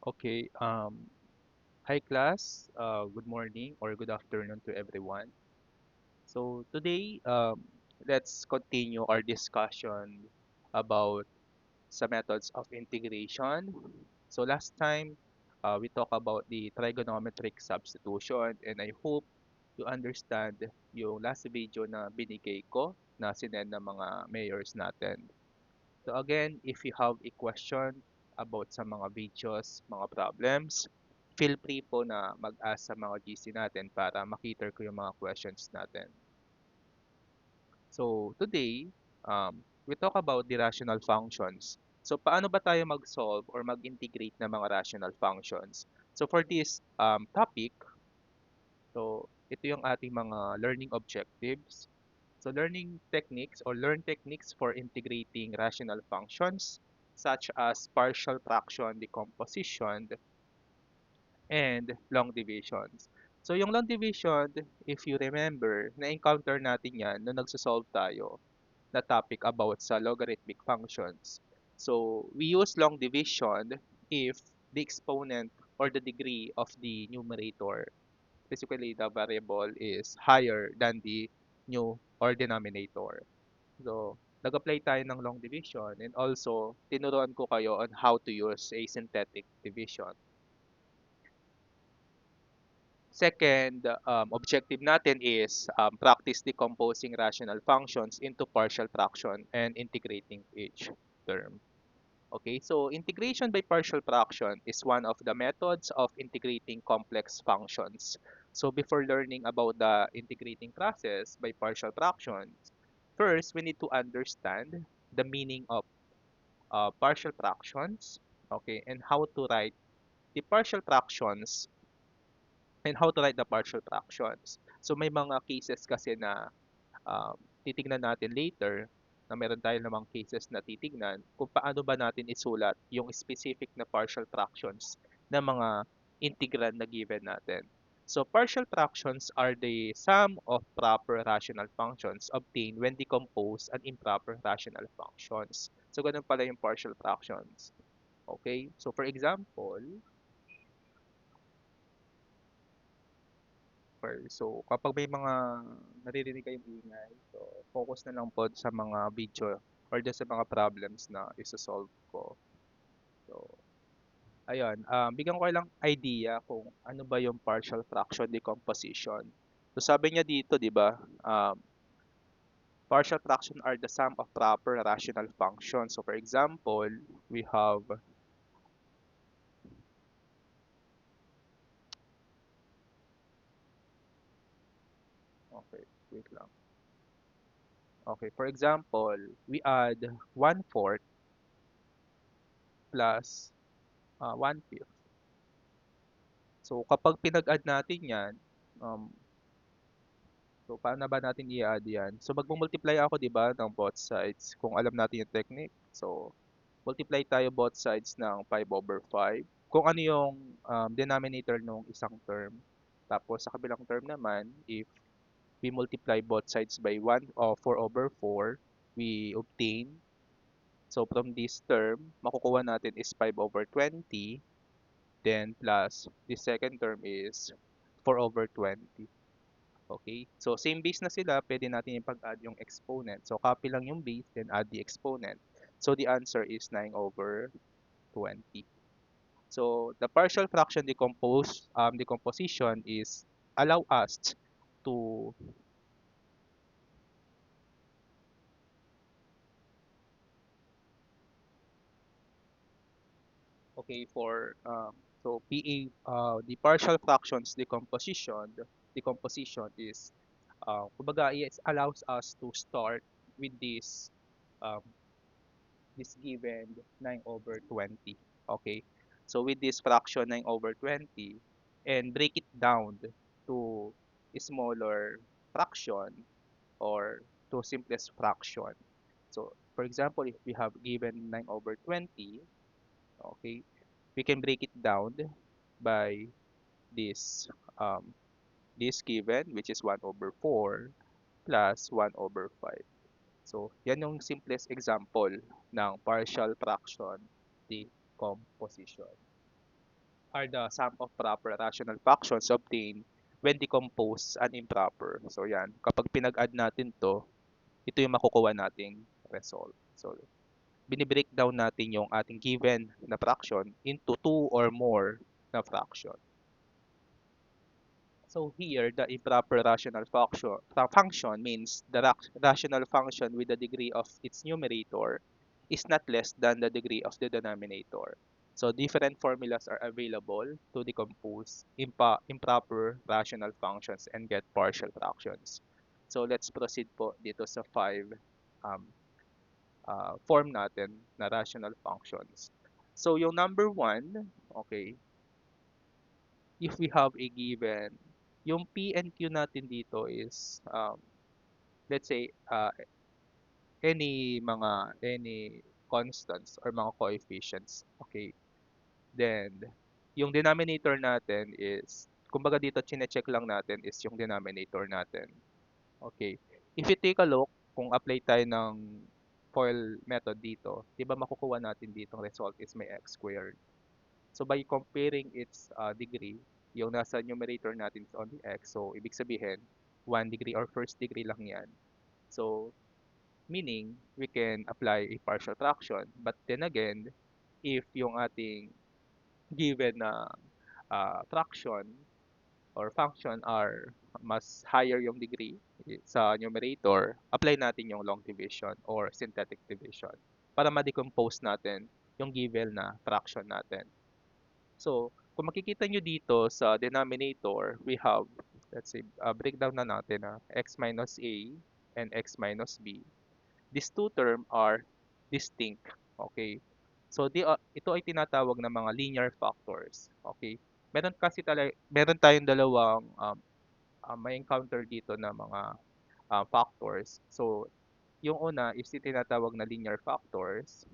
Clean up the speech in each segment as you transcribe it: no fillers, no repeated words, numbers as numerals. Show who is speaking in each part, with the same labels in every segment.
Speaker 1: Okay. Hi class. Good morning or good afternoon to everyone. So today, let's continue our discussion about some methods of integration. So last time, we talked about the trigonometric substitution, and I hope you understand yung last video na binigay ko na sinend ng mga mayors natin. So again, if you have a question about sa mga videos, mga problems, feel free po na mag-ask sa mga GC natin para makiter ko yung mga questions natin. So today, we talk about the rational functions. So paano ba tayo mag-solve or mag-integrate ng mga rational functions? So for this topic, so ito yung ating mga learning objectives. So learning techniques or learn techniques for integrating rational functions such as partial fraction decomposition and long divisions. So yung long division, if you remember, na-encounter natin yan nung nagsosolve tayo na topic about sa logarithmic functions. So we use long division if the exponent or the degree of the numerator, basically the variable, is higher than the new or denominator. So, nag-apply tayo ng long division and also tinuruan ko kayo on how to use a synthetic division. Second, objective natin is practice decomposing rational functions into partial fraction and integrating each term. Okay, so integration by partial fraction is one of the methods of integrating complex functions. So before learning about the integrating process by partial fractions, first we need to understand the meaning of partial fractions, okay, and how to write the partial fractions the partial fractions. So may mga cases kasi na titignan natin later na meron tayo namang cases na titignan kung paano ba natin isulat yung specific na partial fractions ng mga integral na given natin. So partial fractions are the sum of proper rational functions obtained when decompose an improper rational functions. So ganun pala yung partial fractions. Okay? So for example, so kapag may mga naririnig kayong ingay, so focus na lang po sa mga video or dun sa mga problems na isa-solve ko. So, ayun, bigyan ko kayo lang idea kung ano ba yung partial fraction decomposition. So sabi niya dito, di ba, partial fraction are the sum of proper rational functions. So for example, we have, okay, wait lang. Okay, for example, we add 1/4 plus 1/5. So kapag pinag-add natin 'yan, um, so paano ba natin i-add 'yan? So magmu-multiply ako 'di ba ng both sides kung alam natin yung technique. So multiply tayo both sides ng 5/5. Kung ano yung denominator ng isang term. Tapos sa kabilang term naman, if we multiply both sides by 1 or 4/4, we obtain. So from this term, makukuha natin is 5/20, then plus the second term is 4/20. Okay? So, same base na sila, pwede natin ipag-add yung exponent. So, copy lang yung base, then add the exponent. So, the answer is 9/20. So, the partial fraction decomposition is allow us to, okay, for, so the partial fractions decomposition is, kumbaga, it allows us to start with um, this given 9/20. Okay? So with this fraction 9/20 and break it down to a smaller fraction or to simplest fraction. So for example, if we have given 9/20, okay, we can break it down by this um, this given, which is 1/4 plus 1/5. So, yan yung simplest example ng partial fraction decomposition. are the sum of proper rational functions obtained when decomposed and improper. So yan, kapag pinag-add natin to, ito yung makukuha nating result. So binibreak down natin yung ating given na fraction into two or more na fraction. So here, the improper rational function means the rational function with the degree of its numerator is not less than the degree of the denominator. So different formulas are available to decompose improper rational functions and get partial fractions. So let's proceed po dito sa five um, form natin na rational functions. So yung number one, okay, if we have a given, yung P and Q natin dito is, let's say, any constants or mga coefficients. Okay. Then, yung denominator natin is, kumbaga dito, chine-check lang natin is yung denominator natin. Okay. If you take a look, kung apply tayo ng FOIL method dito, di ba makukuha natin dito result is may x squared. So by comparing its degree, yung nasa numerator natin is only x. So ibig sabihin, 1 degree or first degree lang yan. So meaning, we can apply a partial fraction. But then again, if yung ating given na fraction or function are mas higher yung degree sa numerator, apply natin yung long division or synthetic division para ma-decompose natin yung given na fraction natin. So, kung makikita nyo dito sa denominator, we have, let's say, breakdown na natin na x minus a and x minus b. These two terms are distinct. Okay? So, ito ay tinatawag na mga linear factors. Okay? Meron tayong dalawang may encounter dito na mga factors. So, yung una is tinatawag na linear factors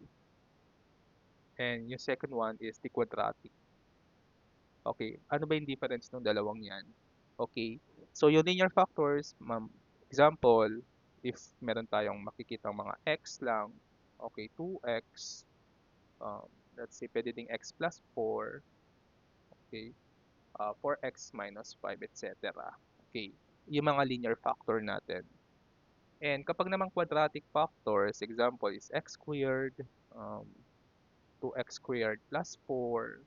Speaker 1: and yung second one is the quadratic. Okay, ano ba yung difference ng dalawang yan? Okay, so yung linear factors, example, if meron tayong makikita mga x lang, okay, 2x, um, let's say pwede ding x plus 4, okay, 4x minus 5, etc. Okay, yung mga linear factor natin. And kapag naman quadratic factors, example is x squared, um, 2x squared plus 4,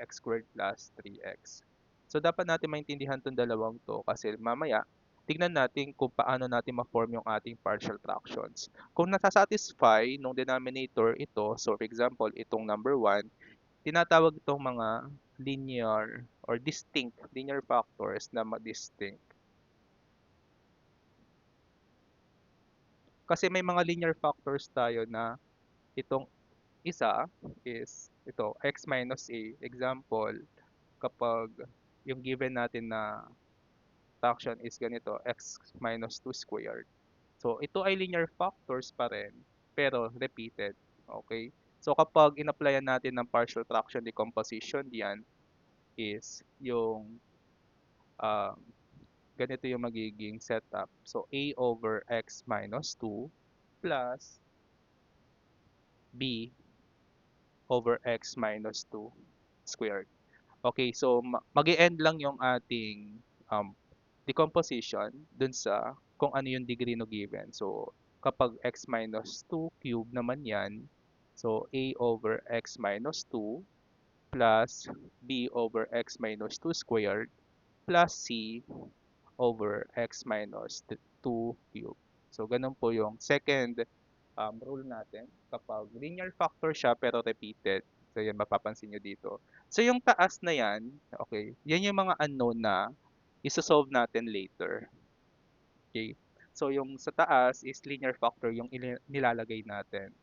Speaker 1: x squared plus 3x. So, dapat natin maintindihan itong dalawang to kasi mamaya, tignan natin kung paano natin ma-form yung ating partial fractions. Kung nasa-satisfy nung denominator ito, so for example, itong number 1, tinatawag itong mga linear or distinct linear factors na distinct. Kasi may mga linear factors tayo na itong isa is ito, x minus a. Example, kapag yung given natin na fraction is ganito, x minus 2 squared. So, ito ay linear factors pa rin, pero repeated. Okay? So, kapag in-applyan natin ng partial fraction decomposition, diyan is yung um, ganito yung magiging setup. So, a over x minus 2 plus b over x minus 2 squared. Okay, so mag-e-end lang yung ating um, decomposition dun sa kung ano yung degree no given. So, kapag x minus 2 cube naman yan, so a over x minus 2 plus b over x minus 2 squared plus c over x minus 2 cube. So, ganun po yung second rule natin kapag linear factor siya pero repeated. So, yan mapapansin nyo dito. So, yung taas na yan, okay, yan yung mga unknown na isa-solve natin later. Okay? So, yung sa taas is linear factor yung nilalagay natin.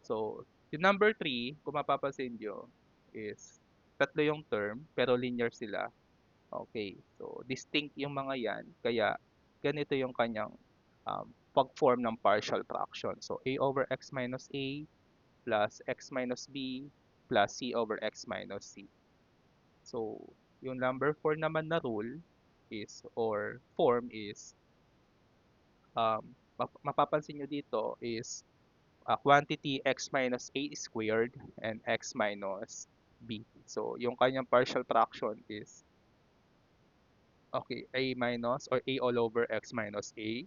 Speaker 1: So, yung number 3, kung mapapansin nyo, is tatlo yung term, pero linear sila. Okay. So, distinct yung mga yan. Kaya, ganito yung kanyang pag-form ng partial fraction. So, a over x minus a plus x minus b plus c over x minus c. So, yung number 4 naman na rule is, or form is, um, mapapansin nyo dito is quantity x minus a squared and x minus b. So, yung kanyang partial fraction is, okay, a minus or a all over x minus a,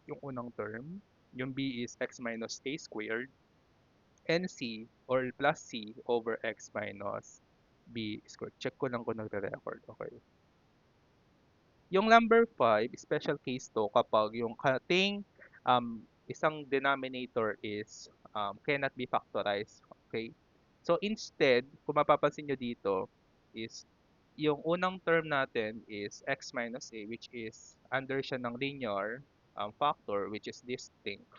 Speaker 1: yung unang term. Yung b is x minus a squared, and c or plus c over x minus b squared. Check ko lang kung nagre-record. Okay. Yung number 5, special case to kapag yung ating isang denominator is cannot be factorized. Okay? So instead, kung mapapansin nyo dito, is yung unang term natin is x minus a, which is under siya ng linear factor, which is distinct.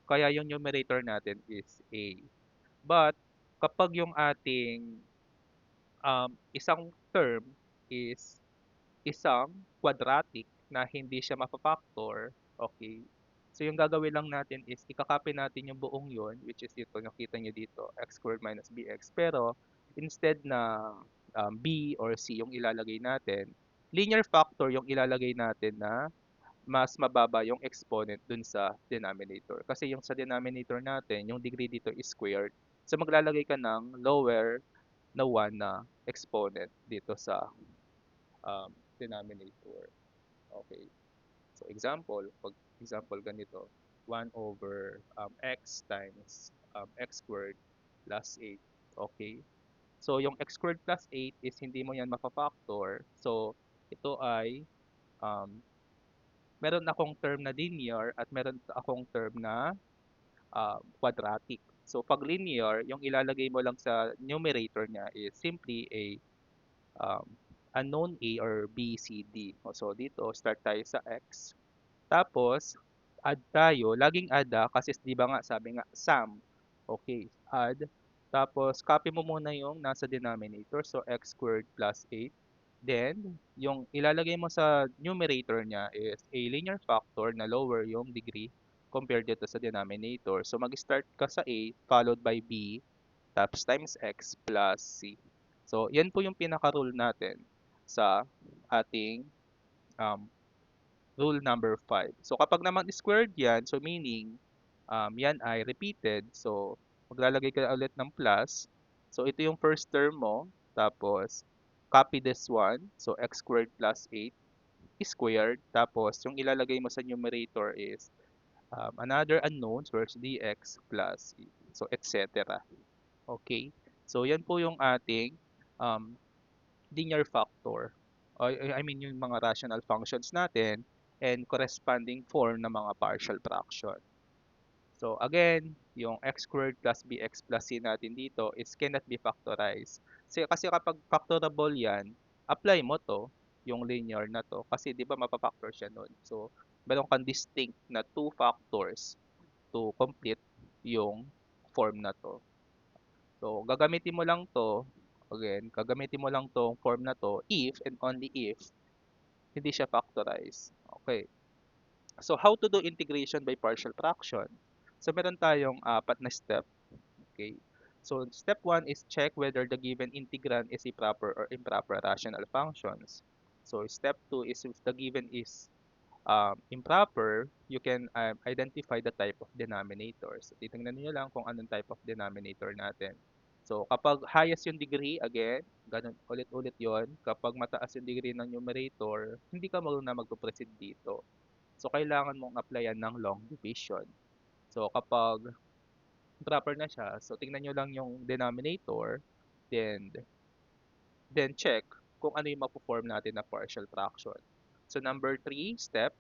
Speaker 1: Kaya yung numerator natin is a. But kapag yung ating isang term is isang quadratic na hindi siya mapa-factor, okay? So yung gagawin lang natin is ikakopy natin yung buong yon, which is ito, nakita niyo dito, x squared minus bx. Pero instead na b or c yung ilalagay natin, linear factor yung ilalagay natin na mas mababa yung exponent dun sa denominator. Kasi yung sa denominator natin, yung degree dito is squared. So maglalagay ka ng lower na 1 na exponent dito sa denominator. Okay. So example ganito, 1 over x times x squared plus 8. Okay. So yung x squared plus 8 is hindi mo yan mapafactor. So ito ay um, meron akong term na linear at meron akong term na quadratic. So pag linear, yung ilalagay mo lang sa numerator niya is simply um, unknown A or B, C, D. So dito, start tayo sa X. Tapos, add tayo. Laging add kasi 'di ba nga sabi nga sum. Okay, add. Tapos, copy mo muna yung nasa denominator. So, x squared plus 8. Then, yung ilalagay mo sa numerator niya is a linear factor na lower yung degree compared dito sa denominator. So, mag-start ka sa A followed by B tapos times x plus c. So, yan po yung pinaka-rule natin sa ating um, rule number 5. So, kapag naman squared yan, so meaning yan ay repeated. So, maglalagay ka ulit ng plus. So, ito yung first term mo. Tapos, copy this one. So, x squared plus 8 squared. Tapos, yung ilalagay mo sa numerator is another unknown, so it's dx plus e. So, etc. Okay? So, yan po yung ating um, linear factor. I mean, yung mga rational functions natin and corresponding form ng mga partial fraction. So, again, yung x squared plus bx plus c natin dito is cannot be factorized. Kasi kapag factorable yan, apply mo to, yung linear na to, kasi di ba mapapactor siya nun. So, meron kang distinct na two factors to complete yung form na to. So, gagamitin mo lang to, again, gagamitin mo lang tong form na to if and only if hindi siya factorized. Okay. So, how to do integration by partial fraction? So, meron tayong apat na step. Okay. So, step 1 is check whether the given integrand is a proper or improper rational functions. So, step 2 is if the given is improper, you can identify the type of denominator. So, titingnan niyo lang kung anong type of denominator natin. So, kapag highest yung degree, again, ganun, ulit-ulit yon. Kapag mataas yung degree ng numerator, hindi ka marunong magpo-proceed dito. So, kailangan mong applyan ng long division. So, kapag proper na siya, so tingnan nyo lang yung denominator, then, then check kung ano yung mapo-form natin na partial fraction. So, number 3 step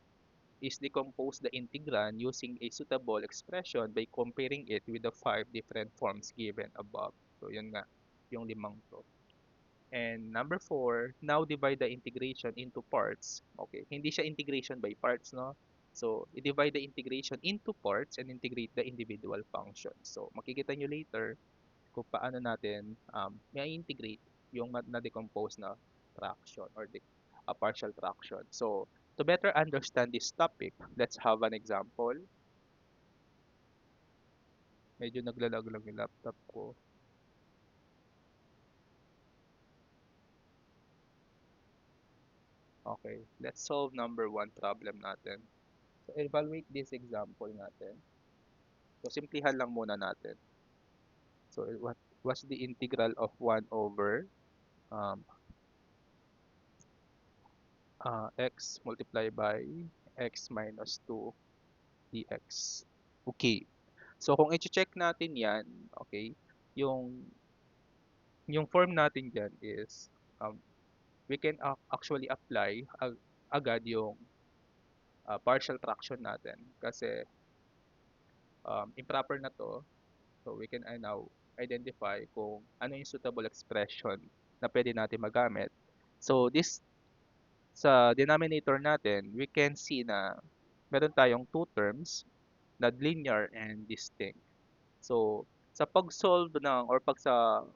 Speaker 1: is decompose the integrand using a suitable expression by comparing it with the 5 different forms given above. So, yun nga, yung limang to. And number 4, now divide the integration into parts. Okay, hindi siya integration by parts, no? So, i-divide the integration into parts and integrate the individual functions. So, makikita nyo later kung paano natin i-integrate yung na-decompose na fraction or a partial fraction. So, to better understand this topic, let's have an example. Medyo naglalag lang yung laptop ko. Okay, let's solve number 1 problem natin. So, evaluate this example natin. So, simplihan lang muna natin. So what was the integral of 1 over um, x multiplied by x minus 2 dx. Okay. So kung i-check natin yan, okay, yung yung form natin diyan is um, we can actually apply agad yung partial fraction natin kasi improper na to. So we can now identify kung ano yung suitable expression na pwede natin magamit. So this sa denominator natin, we can see na meron tayong two terms na linear and distinct. So sa pag-solve ng or pag sa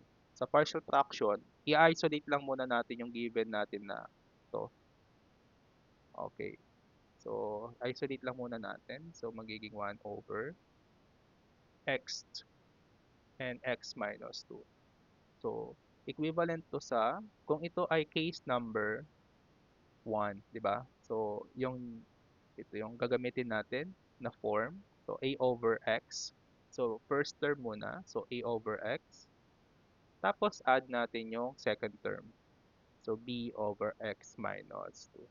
Speaker 1: partial fraction, i-isolate lang muna natin yung given natin na to. Okay. So isolate lang muna natin. So magiging 1 over x and x minus 2. So, equivalent to sa, kung ito ay case number 1, di ba? So, ito yung gagamitin natin na form. So, a over x. So, first term muna. So, a over x. Tapos, add natin yung second term. So, b over x minus 2.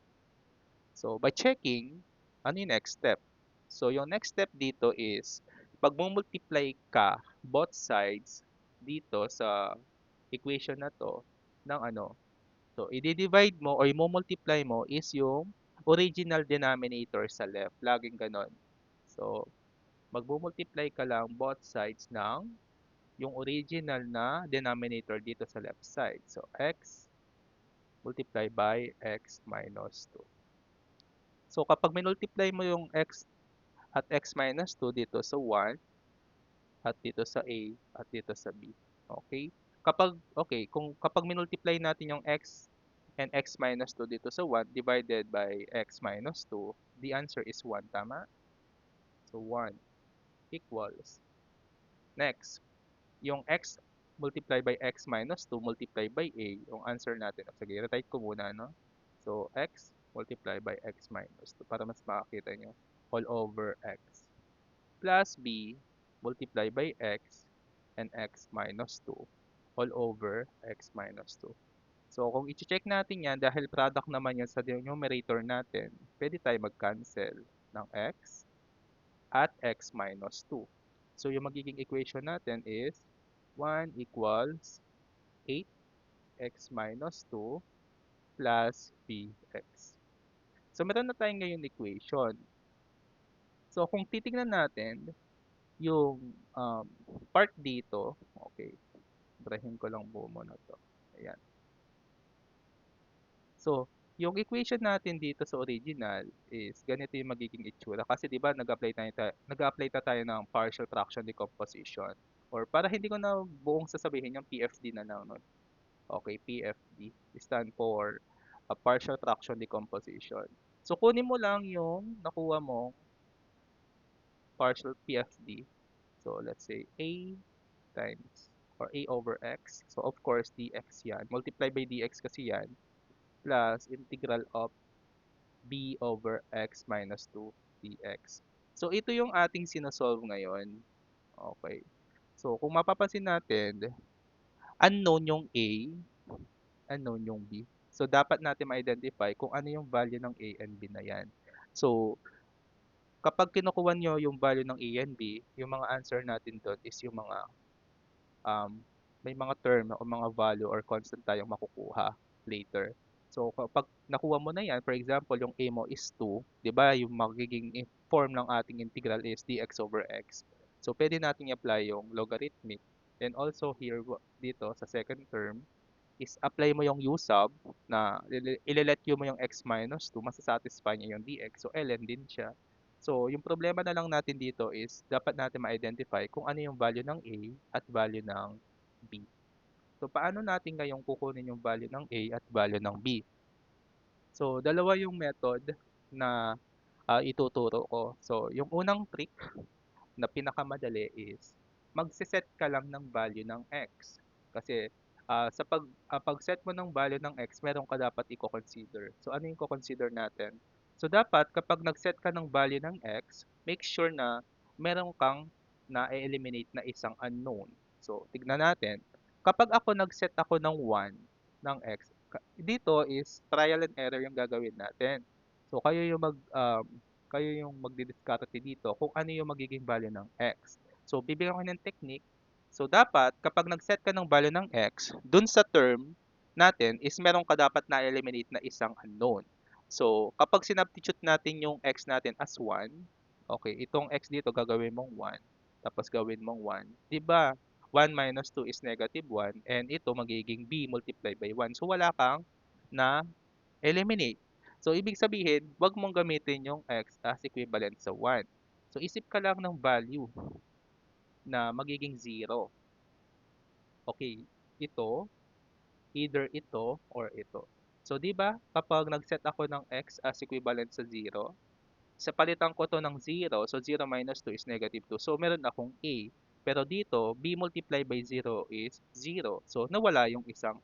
Speaker 1: So, by checking, ano yung next step? So, yung next step dito is, pag multiply ka both sides dito sa equation na to ng ano. So, i-divide mo or i-multiply mo is yung original denominator sa left. Laging ganon. So, mag-multiply ka lang both sides ng yung original na denominator dito sa left side. So, x multiply by x minus 2. So, kapag minultiply mo yung x at x minus 2 dito sa 1 at dito sa a at dito sa b. Okay? Kapag minultiply natin yung x and x minus 2 dito sa 1 divided by x minus 2, the answer is 1, tama? So 1 equals. Next, yung x multiply by x minus 2 multiply by a, yung answer natin. Sige, retake ko muna, no? So x multiply by x minus 2 para mas makakita nyo. All over x plus b multiply by x and x minus 2 all over x minus 2. So, kung i-check natin yan, dahil product naman yan sa numerator natin, pwede tayo mag-cancel ng x at x minus 2. So, yung magiging equation natin is 1 equals 8x minus 2 plus bx. So, meron na tayong ngayon equation. So, kung titingnan natin, yung part dito, okay, brahin ko lang po muna to. Ayan. So, yung equation natin dito sa original is ganito yung magiging itsura. Kasi 'di ba nag-apply na tayo ng partial fraction decomposition. Or para hindi ko na buong sasabihin yung PFD na lang nun. Okay, PFD stand for partial fraction decomposition. So, kunin mo lang yung nakuha mo partial PFD. So, let's say A times or a over x. So, of course, dx yan. Multiply by dx kasi yan. Plus integral of b over x minus 2 dx. So, ito yung ating sinosolve ngayon. Okay. So, kung mapapansin natin, unknown yung a, unknown yung b. So, dapat natin ma-identify kung ano yung value ng a and b na yan. So, kapag kinukuha nyo yung value ng a and b, yung mga answer natin doon is yung mga may mga term o mga value or constant tayong makukuha later. So, kapag nakuha mo na yan, for example, yung a mo is 2, di ba, yung magiging form ng ating integral is dx over x. So, pwede natin i-apply yung logarithmic. And also here, dito sa second term, is apply mo yung u sub na ililet mo yung x minus 2, masasatisfy niya yung dx. So, ln din siya. So, yung problema na lang natin dito is dapat natin ma-identify kung ano yung value ng a at value ng b. So, paano natin ngayong kukunin yung value ng a at value ng b? So, dalawa yung method na ituturo ko. So, yung unang trick na pinakamadali is magse-set ka lang ng value ng x. Kasi pag-set mo ng value ng x, meron ka dapat i-consider. So ano yung i-consider natin? So dapat kapag nag-set ka ng value ng x, make sure na meron kang na-eliminate na isang unknown. So, tignan natin. Kapag ako nag-set ako ng 1 ng x, dito is trial and error yung gagawin natin. So, kayo yung magdidiskarte dito kung ano yung magiging value ng x. So, bibigyan ko ng technique. So, dapat kapag nag-set ka ng value ng x, dun sa term natin is meron ka dapat na-eliminate na isang unknown. So, kapag sinubstitute natin yung x natin as 1, okay, itong x dito gagawin mong 1, tapos gawin mong 1. 'Di ba? 1 minus 2 is negative 1 and ito magiging b multiplied by 1. So, wala kang na-eliminate. So, ibig sabihin, wag mong gamitin yung x as equivalent sa 1. So, isip ka lang ng value na magiging 0. Okay, ito, either ito or ito. So, 'di ba, kapag nag-set ako ng x as equivalent sa 0, sa palitan ko 'to ng 0, so 0 minus 2 is negative 2. So, meron akong a. Pero dito, b multiplied by 0 is 0. So, nawala yung isang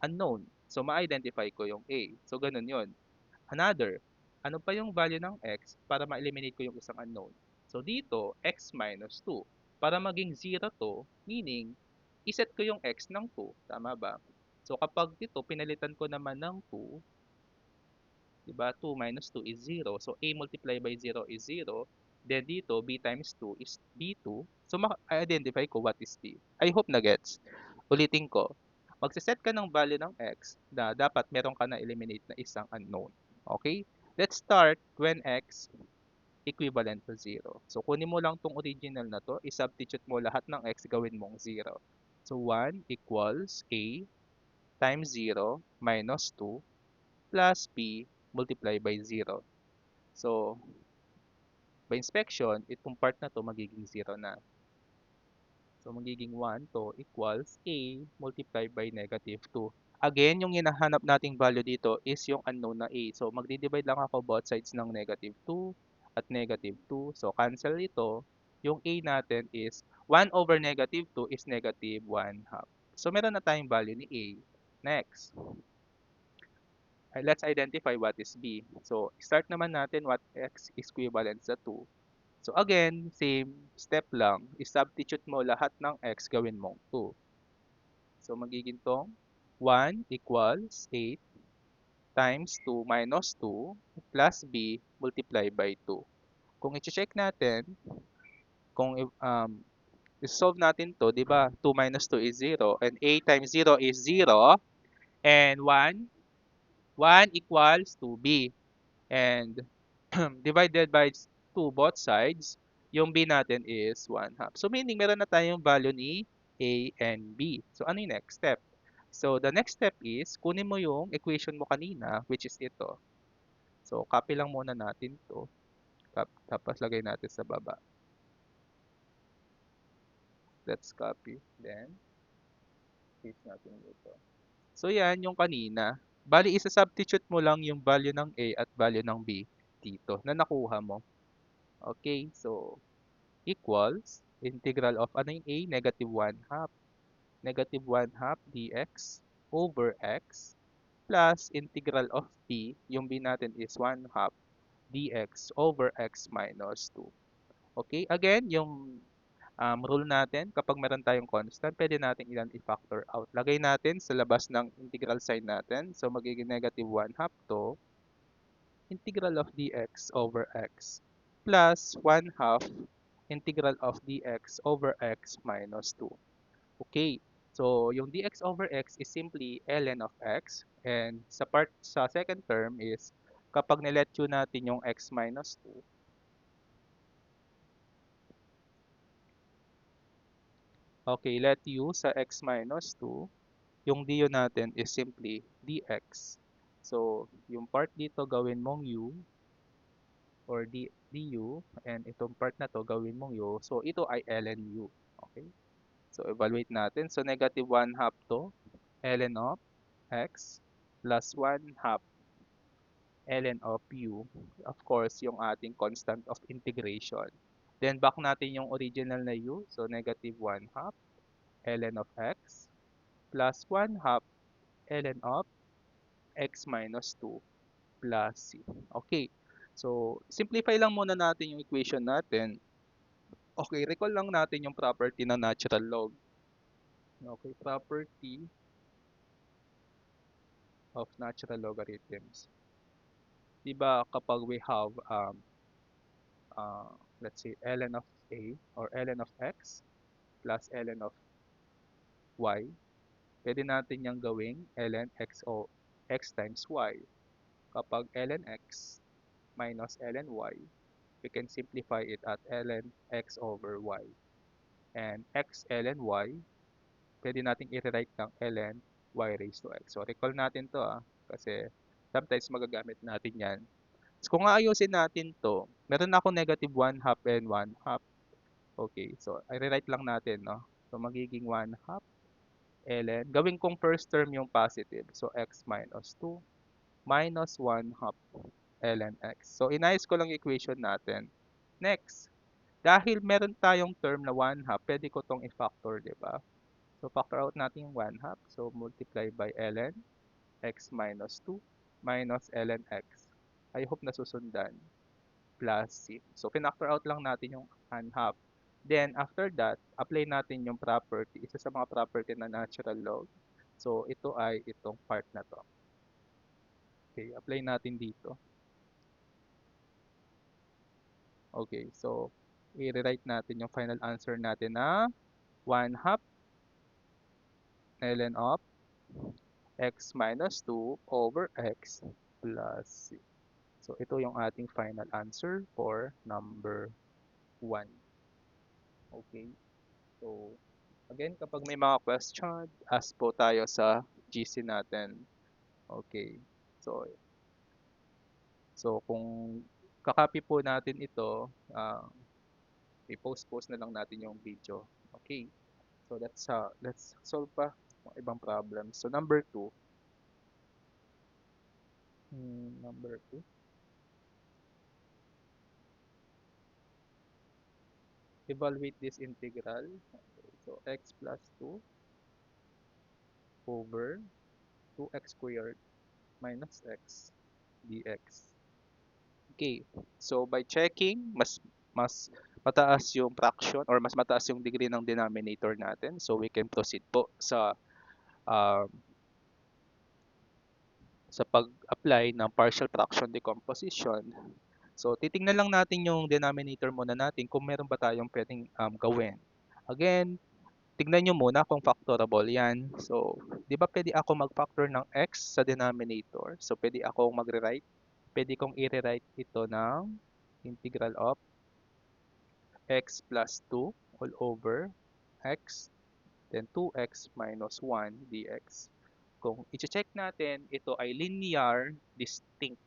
Speaker 1: unknown. So, ma-identify ko yung a. So, ganun yon. Another, ano pa yung value ng x para ma-eliminate ko yung isang unknown? So, dito, x minus 2. Para maging 0 to, meaning, iset ko yung x ng 2. Tama ba? So, kapag ito, pinalitan ko naman ng 2, diba? 2 minus 2 is 0. So, a multiplied by 0 is 0. Then dito, b times 2 is b2. So, ma-identify ko what is b. I hope na gets. Ulitin ko. Magsiset ka ng value ng x na dapat meron ka na eliminate na isang unknown. Okay? Let's start when x equivalent to 0. So, kunin mo lang tong original na to. I-substitute mo lahat ng x, gawin mong 0. So, 1 equals a times 0 minus 2 plus b multiply by 0. So, by inspection, itong part na to magiging 0 na. So, magiging 1 to equals a multiplied by negative 2. Again, yung hinahanap nating value dito is yung unknown na a. So, magdi-divide lang ako both sides ng negative 2 at negative 2. So, cancel ito. Yung a natin is 1 over negative 2 is negative 1 half. So, meron na tayong value ni a. Next. Let's identify what is b. So, start naman natin what x is equivalent sa 2. So, again, same step lang. I-substitute mo lahat ng x, gawin mong 2. So, magiging tong 1 equals 8 times 2 minus 2 plus b multiplied by 2. Kung i-check natin, kung i-solve natin to, di ba? 2 minus 2 is 0 and a times 0 is 0 and 1 equals 2b. And divided by 2 both sides, yung b natin is 1 half. So meaning meron na tayong value ni a and b. So ano yung next step? So the next step is kunin mo yung equation mo kanina which is ito. So copy lang muna natin to. Tapos lagay natin sa baba. Let's copy. Then paste natin dito. So yan yung kanina. Bali isa-substitute mo lang yung value ng a at value ng b dito na nakuha mo. Okay, so equals integral of ano yung a? Negative 1 half. Negative 1 half dx over x plus integral of b, yung b natin is 1 half dx over x minus 2. Okay, again, yung rule natin, kapag meron tayong constant, pwede natin ilan i-factor out. Lagay natin sa labas ng integral sign natin. So, magiging negative 1 half to integral of dx over x plus 1 half integral of dx over x minus 2. Okay, so yung dx over x is simply ln of x and sa second term is kapag nilet u natin yung x minus 2, okay, let u sa x minus 2, yung du natin is simply dx. So, yung part dito gawin mong u or du and itong part na to gawin mong u. So, ito ay ln u. Okay? So, evaluate natin. So, negative 1 half to ln of x plus 1 half ln of u. Of course, yung ating constant of integration. Then, back natin yung original na u. So, negative 1 half ln of x plus 1 half ln of x minus 2 plus c. Okay. So, simplify lang muna natin yung equation natin. Okay, recall lang natin yung property ng natural log. Okay, property of natural logarithms. Di ba kapag we have uh, let's say ln of a or ln of x plus ln of y, pwede natin yang gawing ln x o x times y. Kapag ln x minus ln y, we can simplify it at ln x over y. And x ln y, pwede nating i-rewrite ng ln y raised to x. So recall natin to kasi sometimes magagamit natin yan. So kung aayusin natin to, meron ako negative 1 half and 1 half. Okay, so i-rewrite lang natin, no? So magiging 1 half ln. Gawin kong first term yung positive. So x minus 2 minus 1 half ln x. So inayos ko lang yung equation natin. Next, dahil meron tayong term na 1 half, pwede ko tong i-factor, di ba? So factor out natin yung 1 half. So multiply by ln x minus 2 minus ln x. I hope nasusundan. Plus c. So pinactor out lang natin yung 1 half. Then after that, apply natin yung property. Isa sa mga property na natural log. So ito ay itong part na to. Okay, apply natin dito. Okay, so i-rewrite natin yung final answer natin na 1 half ln of x minus 2 over x plus c. So ito yung ating final answer for number 1. Okay, so again, kapag may mga question, ask po tayo sa GC natin. Okay, so kung kakopy po natin ito, i-post na lang natin yung video. Okay. So let's solve pa yung ibang problems. So number 2, number 2, evaluate this integral. Okay, so x plus 2 over 2x squared minus x dx. Okay. So by checking, mas mataas yung fraction or mas mataas yung degree ng denominator natin. So we can proceed po um, sa pag-apply ng partial fraction decomposition. So, titingnan lang natin yung denominator muna natin kung meron ba tayong pwedeng gawin. Again, tignan nyo muna kung factorable yan. So, di ba pwede ako mag-factor ng x sa denominator? So, pwede akong magre-write. Pwede kong i-rewrite ito ng integral of x plus 2 all over x, then 2x minus 1 dx. Kung i-check natin, ito ay linear distinct.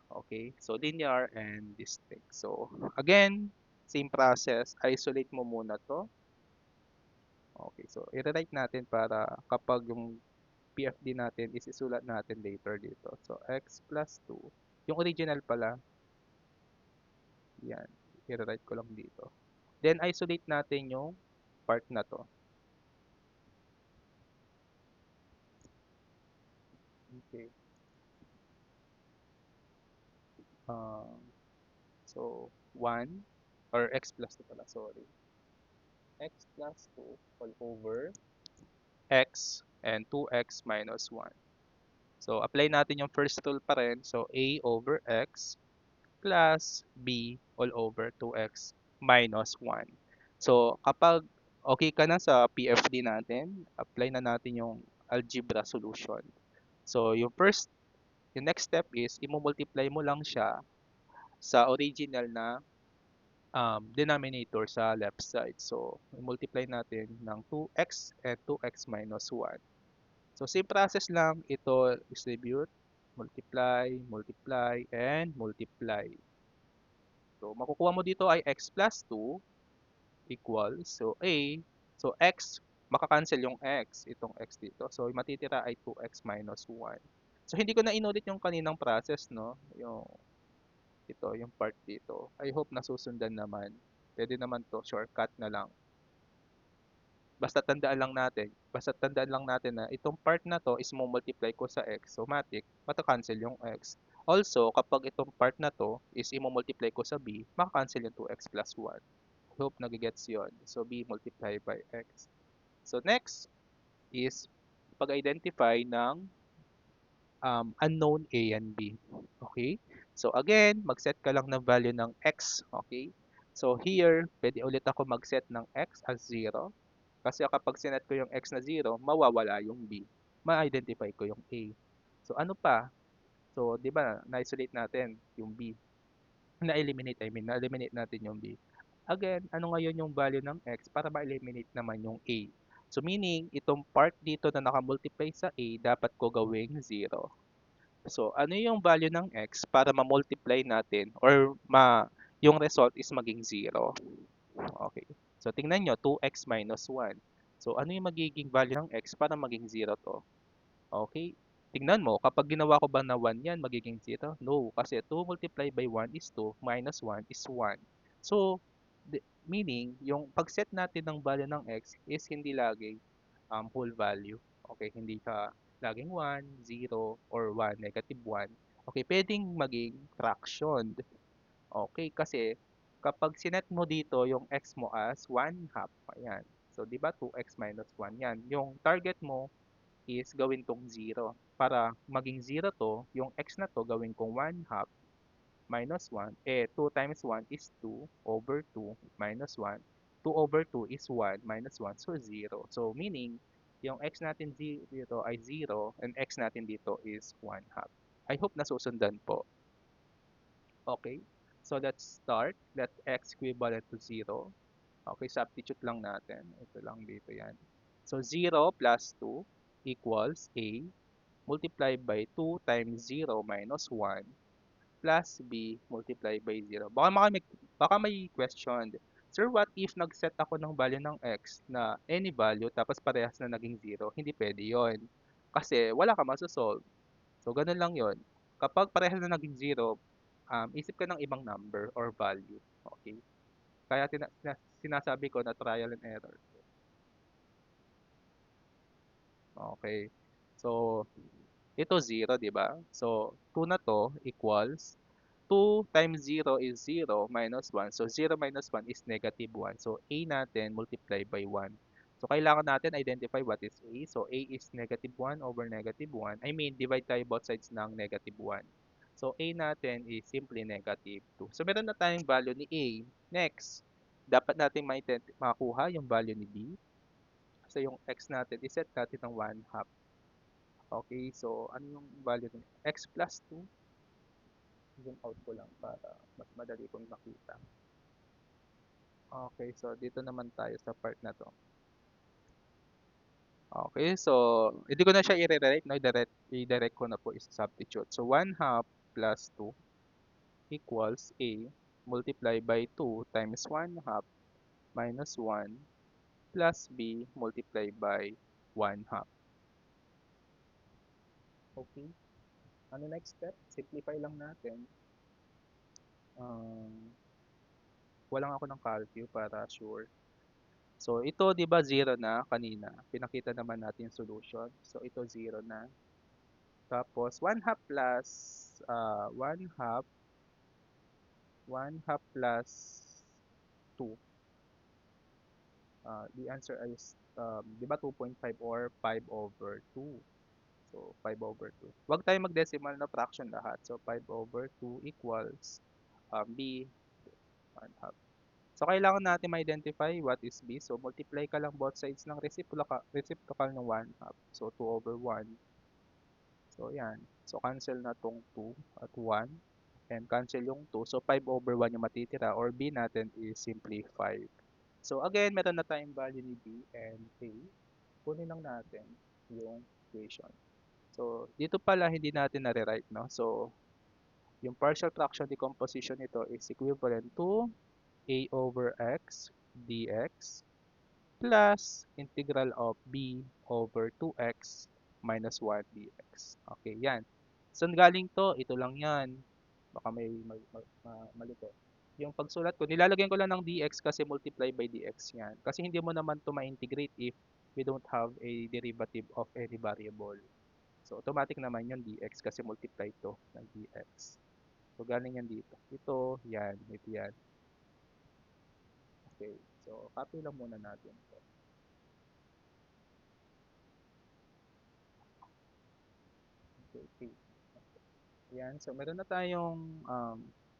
Speaker 1: Okay, so linear and distinct. So again, same process, isolate mo muna to. Okay, so i-write natin para kapag yung PFD natin is isulat natin later dito. So x plus 2, yung original pala, yan, i-write ko lang dito. Then isolate natin yung part na to. Okay. Um, so 1 or x plus 2 pala, sorry. X plus 2 all over x and 2x minus 1. So, apply natin yung first rule pa rin. So, a over x plus b all over 2x minus 1. So, kapag okay ka na sa PFD natin, apply na natin yung algebra solution. So, yung next step is, i-multiply mo lang siya sa original na denominator sa left side. So, i-multiply natin ng 2x and 2x minus 1. So, same process lang. Ito, distribute, multiply, multiply, and multiply. So, makukuha mo dito ay x plus 2 equals, so x, makakancel yung x, itong x dito. So, yung matitira ay 2x minus 1. So, hindi ko na inulit yung kaninang process, no? Yung part dito. I hope nasusundan naman. Pwede naman to, shortcut na lang. Basta tandaan lang natin na itong part na to is mo-multiply ko sa x. So, matik, mata-cancel yung x. Also, kapag itong part na to is i-multiply ko sa b, maka-cancel yung 2x plus 1. Hope nagigets yon. So, b multiplied by x. So next is pag-identify ng unknown A and B. Okay? So again, mag-set ka lang ng value ng X. Okay? So here, pwede ulit ako mag-set ng X as 0. Kasi kapag sinet ko yung X na 0, mawawala yung B. Ma-identify ko yung A. So ano pa? So, di ba, na-isolate natin yung B. Na-eliminate natin yung B. Again, ano ngayon yung value ng X para ma-eliminate naman yung A? So, meaning, itong part dito na nakamultiply sa A, dapat ko gawing 0. So, ano yung value ng X para ma-multiply natin or yung result is maging 0? Okay. So, tingnan nyo, 2x minus 1. So, ano yung magiging value ng x para maging 0 to? Okay. Tingnan mo, kapag ginawa ko ba na 1 yan, magiging 0? No, kasi 2 multiplied by 1 is 2, minus 1 is 1. So, meaning, yung pag-set natin ng value ng x is hindi lagi whole value. Okay, hindi ka laging 1, 0, or 1, negative 1. Okay, pwedeng maging fractioned. Okay, kasi kapag sinet mo dito yung x mo as 1 half, ayan. So, di ba 2x minus 1 yan. Yung target mo is gawin tong 0. Para maging 0 to, yung x na to gawin kong 1 half minus 1. 2 times 1 is 2 over 2 minus 1. 2 over 2 is 1 minus 1, so 0. So, meaning, yung x natin dito ay 0 and x natin dito is 1 half. I hope nasusundan po. Okay? So, let's start. Let x equivalent to 0. Okay, substitute lang natin. Ito lang dito yan. So, 0 plus 2 equals A multiplied by 2 times 0 minus 1 plus B multiplied by 0. Baka may question. Sir, what if nag-set ako ng value ng x na any value tapos parehas na naging 0? Hindi pwede yon. Kasi wala ka masosolve. So, ganun lang yon. Kapag parehas na naging 0, isip ka ng ibang number or value. Okay? Kaya sinasabi ko na trial and error. Okay. So, ito 0, di ba? So, 2 na to equals 2 times 0 is 0 minus 1. So, 0 minus 1 is negative 1. So, A natin multiply by 1. So, kailangan natin identify what is A. So, A is negative 1 over negative 1. I mean, divide tayo both sides ng negative 1. So, A natin is simply negative 2. So, meron na tayong value ni A. Next, dapat natin makuha yung value ni B. So, yung x natin, iset natin ng 1 half. Okay, so ano yung value ng x plus 2? Zoom out ko lang para mas madali kong makita. Okay, so dito naman tayo sa part na to. Okay, so hindi ko na siya i-rewrite, no? I-direct ko na po is substitute. So 1 half plus 2 equals A multiply by 2 times 1 half minus 1 plus B multiply by 1 half. Okay. Ano next step? Simplify lang natin. Walang ako ng calcu para sure. So, ito, di ba, 0 na kanina. Pinakita naman natin yung solution. So, ito, 0 na. Tapos, 1 half plus, 1 half, 1 half plus 2. The answer is, di ba, 2.5 or 5 over 2. So, 5 over 2. Huwag tayo mag-decimal na fraction lahat. So, 5 over 2 equals B, 1 half. So, kailangan natin ma-identify what is B. So, multiply ka lang both sides ng reciprocal ng 1 half. So, 2 over 1. So, yan. So, cancel na tong 2 at 1. And cancel yung 2. So, 5 over 1 yung matitira. Or B natin is simply 5. So, again, meron na tayong value ni B and A. Kunin lang natin yung equation. So, dito pala hindi natin na-rewrite, no? So, yung partial fraction decomposition nito is equivalent to A over X dx plus integral of B over 2x minus 1 dx. Okay, yan. Saan galing to? Ito lang yan. Baka may mali ko. Yung pagsulat ko, nilalagyan ko lang ng dx kasi multiply by dx yan. Kasi hindi mo naman to ma-integrate if we don't have a derivative of any variable. So, automatic naman yung dx kasi multiply to ng dx. So, galing yan dito. Ito, yan. Ito yan. Okay. So, copy lang muna natin to. Okay. Yan. So, meron na tayong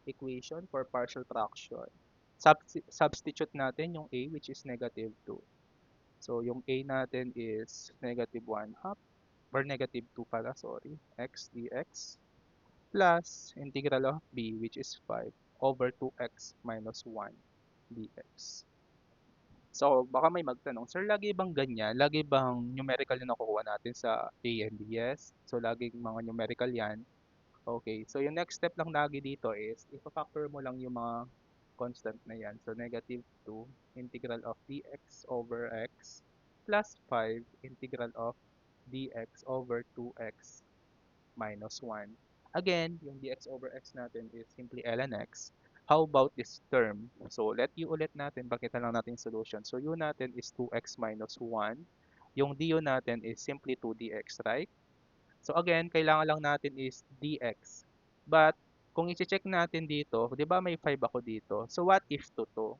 Speaker 1: equation for partial fraction. Substitute natin yung a, which is negative 2. So, yung a natin is negative 1 half or negative 2 pala, sorry, x dx plus integral of b, which is 5 over 2x minus 1 dx. So, baka may magtanong, sir, lagi bang ganyan? Lagi bang numerical yung nakukuha natin sa A and B? Yes. So, laging mga numerical yan. Okay. So, yung next step lang lagi dito is, ipa-factor mo lang yung mga constant na yan. So, negative 2 integral of dx over x plus 5 integral of dx over 2x minus 1. Again, yung dx over x natin is simply ln x. How about this term? So, let u ulit natin, pakita lang natin yung solution. So, u natin is 2x minus 1. Yung du natin is simply 2dx, right? So, again, kailangan lang natin is dx. But, kung i-check natin dito, di ba may 5 ako dito? So, what if 2 to?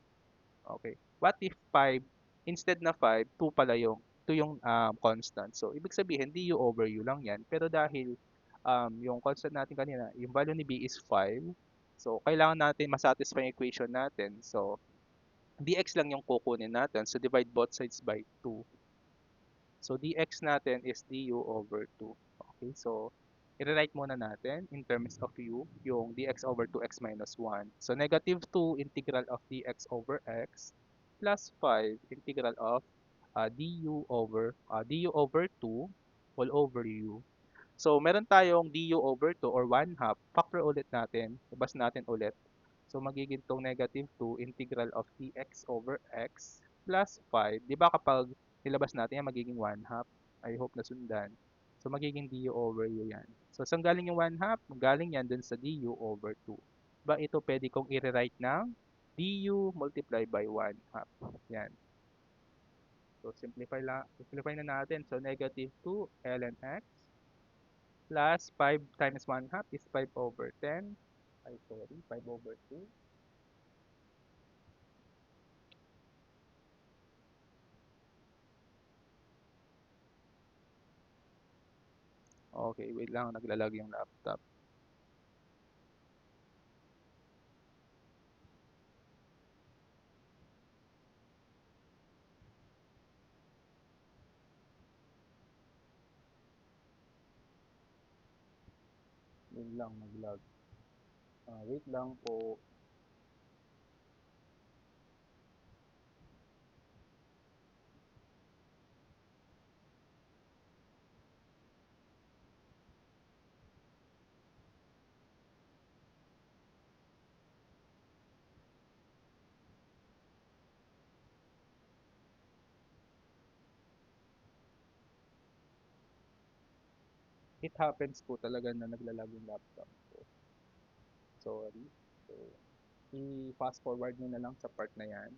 Speaker 1: Okay. What if 5, instead na 5, 2 pala yung, 2 yung constant. So, ibig sabihin, du over u lang yan. Pero dahil yung constant natin kanina, yung value ni b is 5, so, kailangan natin masatisfy yung equation natin. So, dx lang yung kukunin natin. So, divide both sides by 2. So, dx natin is du over 2. Okay, so, i-write muna natin in terms of u, yung dx over 2x minus 1. So, negative 2 integral of dx over x plus 5 integral of du over 2 all over u. So, meron tayong du over 2 or 1 half. Factor ulit natin. Ibas natin ulit. So, magiging itong negative 2 integral of dx over x plus 5. Di ba kapag nilabas natin yan, magiging 1 half. I hope nasundan. So, magiging du over u yan. So, saan galing yung 1 half? Galing yan dun sa du over 2. Ba, ito pwede kong i-rewrite ng du multiply by 1 half. Yan. So, simplify na natin. So, negative 2 ln x plus 5 times 1 half is 5 over 10. Ay, sorry, 5 over 2. Okay, wait lang, naglalag yung laptop. Wait lang, naglag. Wait lang po. It happens po talaga na naglalag yung laptop ko. Sorry. So, i-fast forward nyo na lang sa part na yan.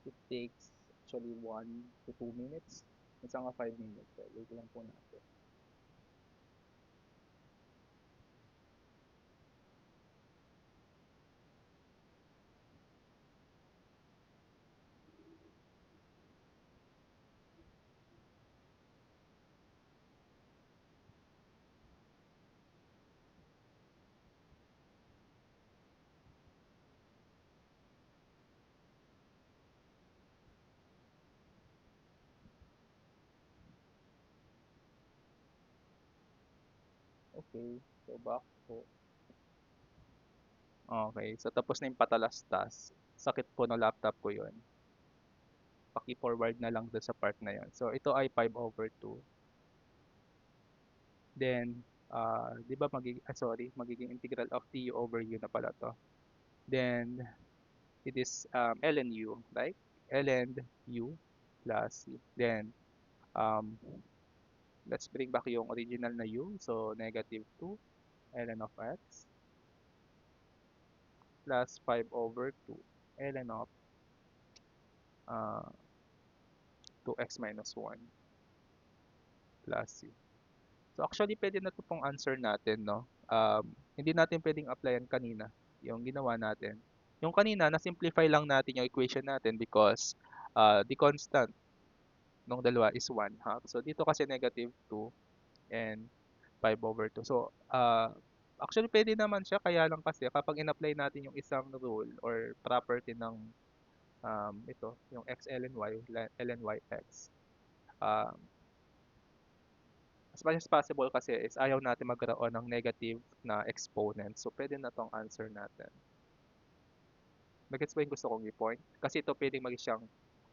Speaker 1: It takes actually 1 to 2 minutes. Minsan nga 5 minutes. So, wait lang po natin. Okay. So, back po. Okay. So, tapos na yung patalastas. Sakit po ng laptop ko yun. Paki-forward na lang doon sa part na yun. So, ito ay 5 over 2. Then, di ba magiging integral of du over u na pala to. Then, it is ln u, right? Ln u plus c. Then, um, let's bring back yung original na u. So, negative 2 ln of x plus 5 over 2 ln of uh, 2x minus 1 plus c. So, actually, pwede na ito pong answer natin, no? Hindi natin pwedeng applyan kanina yung ginawa natin. Yung kanina, na-simplify lang natin yung equation natin because the constant. nung dalawa is 1/2. So, dito kasi negative 2 and 5/2. So, actually pwede naman siya kaya lang kasi kapag in-apply natin yung isang rule or property ng ito, yung x ln y, ln y x, um, as much as possible kasi is ayaw natin magkaroon ng negative na exponent. So, pwede na tong answer natin. Magets ba yung gusto kong i-point? Kasi ito pwedeng maging siyang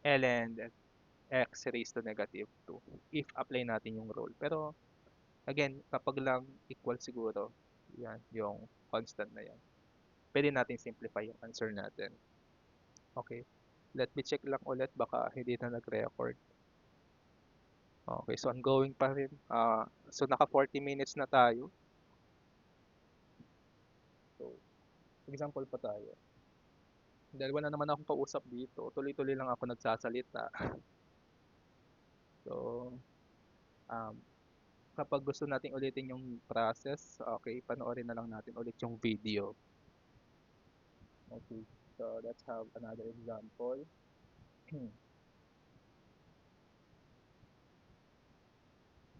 Speaker 1: ln x raised to negative 2 if apply natin yung rule. Pero, again, kapag lang equal siguro, yan, yung constant na yan. Pwede natin simplify yung answer natin. Okay. Let me check lang ulit, baka hindi na nag-record. Okay, so ongoing pa rin. So naka 40 minutes na tayo. So, example pa tayo. Dahil wala naman akong kausap dito, tuloy-tuloy lang ako nagsasalita. So, um, kapag gusto nating ulitin yung process, okay, panoorin na lang natin ulit yung video. Okay, so let's have another example.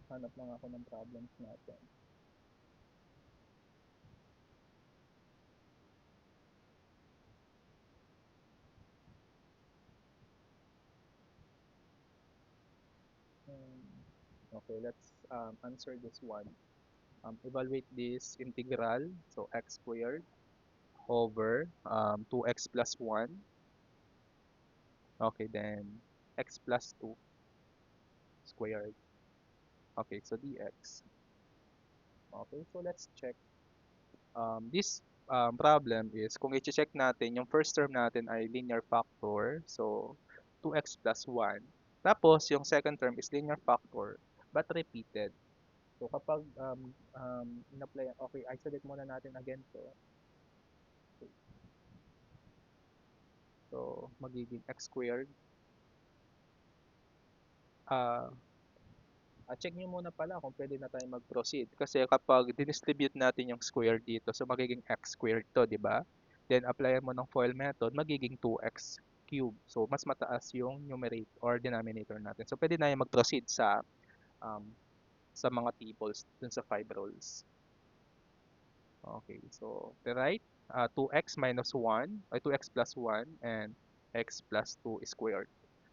Speaker 1: Hanap lang ako ng problems natin. Okay, let's answer this one. Evaluate this integral, so x squared over 2x plus 1. Okay, then x plus 2 squared. Okay, so dx. Okay, so let's check. This problem is, kung i-check natin, yung first term natin ay linear factor, so 2x plus 1. Tapos, yung second term is linear factor, but repeated. So, kapag in-apply, okay, isolate muna natin again to. Okay. So, magiging x squared. Ah, check nyo muna pala kung pwede na tayo mag-proceed. Kasi kapag dinistribute natin yung square dito, so magiging x squared to, di ba? Then, applyan mo ng FOIL method, magiging 2x cube. So, mas mataas yung numerator or denominator natin. So, pwede na yung mag-proceed um, sa mga tables dun sa 5 rows. Okay, so, right, 2x minus 1, or 2x plus 1, and x plus 2 squared.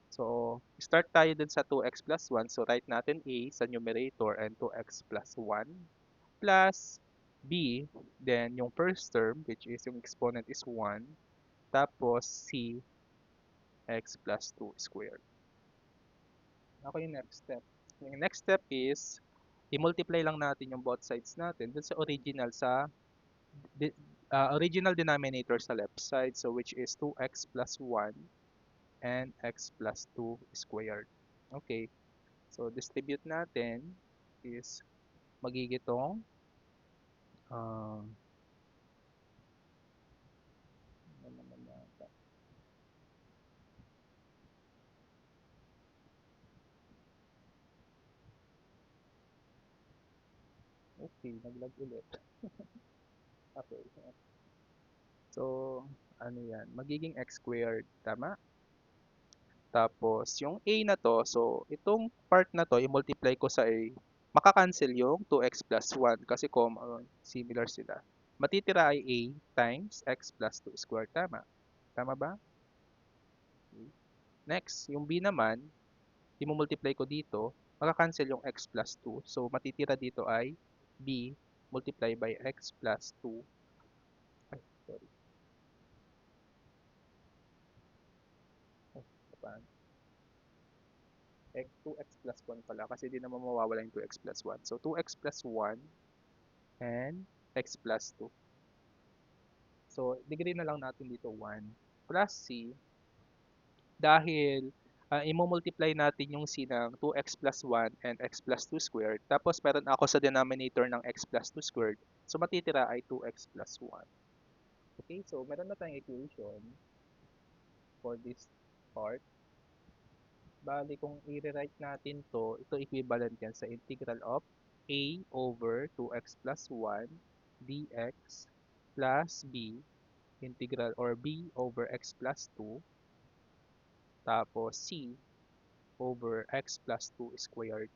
Speaker 1: So, start tayo dun sa 2x plus 1. So, write natin a sa numerator and 2x plus 1 plus b. Then, yung first term, which is yung exponent is 1. Tapos, c x plus 2 squared. Ako yung next step. Yung next step is, i-multiply lang natin yung both sides natin dun sa original original denominator sa left side. So, which is 2x plus 1 and x plus 2 squared. Okay. So, distribute natin is magigitong ano naman yata. Okay, naglag ulit. Okay. So, ano yan? Magiging x squared. Tama? Tapos, yung a na to, so, itong part na to, i-multiply ko sa a, makakancel yung 2x plus 1 kasi similar sila. Matitira ay a times x plus 2 squared. Tama? Tama ba? Okay. Next, yung b naman, i-multiply ko dito, makakancel yung x plus 2. So, matitira dito ay b multiply by x plus 2. Ay, sorry. Oh, paano? 2x plus 1 pala kasi di naman mawawala yung 2x plus 1. So, 2x plus 1 and x plus 2. So, degree na lang natin dito 1 plus c dahil i-multiply natin yung c ng 2x plus 1 and x plus 2 squared. Tapos, meron ako sa denominator ng x plus 2 squared. So, matitira ay 2x plus 1. Okay, so meron na tayong equation for this part. Bali, kung i-rewrite natin to, ito equivalent yan sa integral of a over 2x plus 1 dx plus b integral or b over x plus 2 tapos c over x plus 2 squared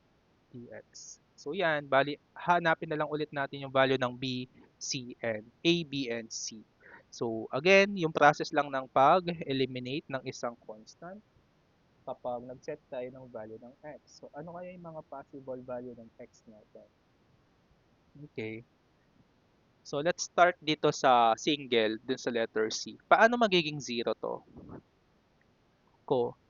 Speaker 1: dx. So yan, bali, hanapin na lang ulit natin yung value ng b, c, and a, b, and c. So again, yung process lang ng pag-eliminate ng isang constant kapag nag-set tayo ng value ng x. So ano kaya yung mga possible value ng x natin? Okay. So let's start dito sa single, dun sa letter C. Paano magiging 0 to?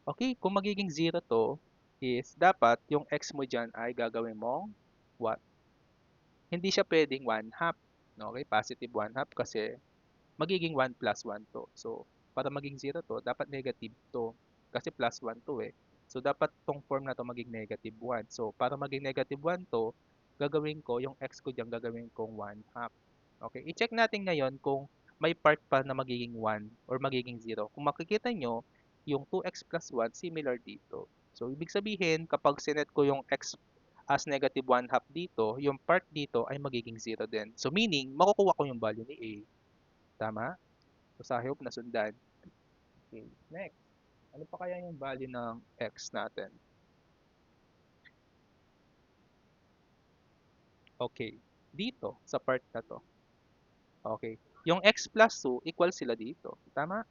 Speaker 1: Okay, kung magiging 0 to, is dapat yung x mo dyan ay gagawin mong what? Hindi siya pwedeng 1 half. Okay, positive 1 half kasi magiging 1 plus 1 to. So, para maging 0 to, dapat negative to. Kasi plus 1 to eh. So, dapat tong form na to maging negative 1. So, para maging negative 1 to, gagawin ko, yung x ko dyan, gagawin kong 1 half. Okay, i-check natin ngayon kung may part pa na magiging 1 or magiging 0. Kung makikita nyo, yung 2x plus 1, similar dito. So, ibig sabihin, kapag sinet ko yung x as negative 1 half dito, yung part dito ay magiging 0 din. So, meaning, makukuha ko yung value ni A. Tama? So, I hope nasundan. Okay, next. Ano pa kaya yung value ng x natin? Okay, dito, sa part na to. Okay, yung x plus 2, equal sila dito. Tama?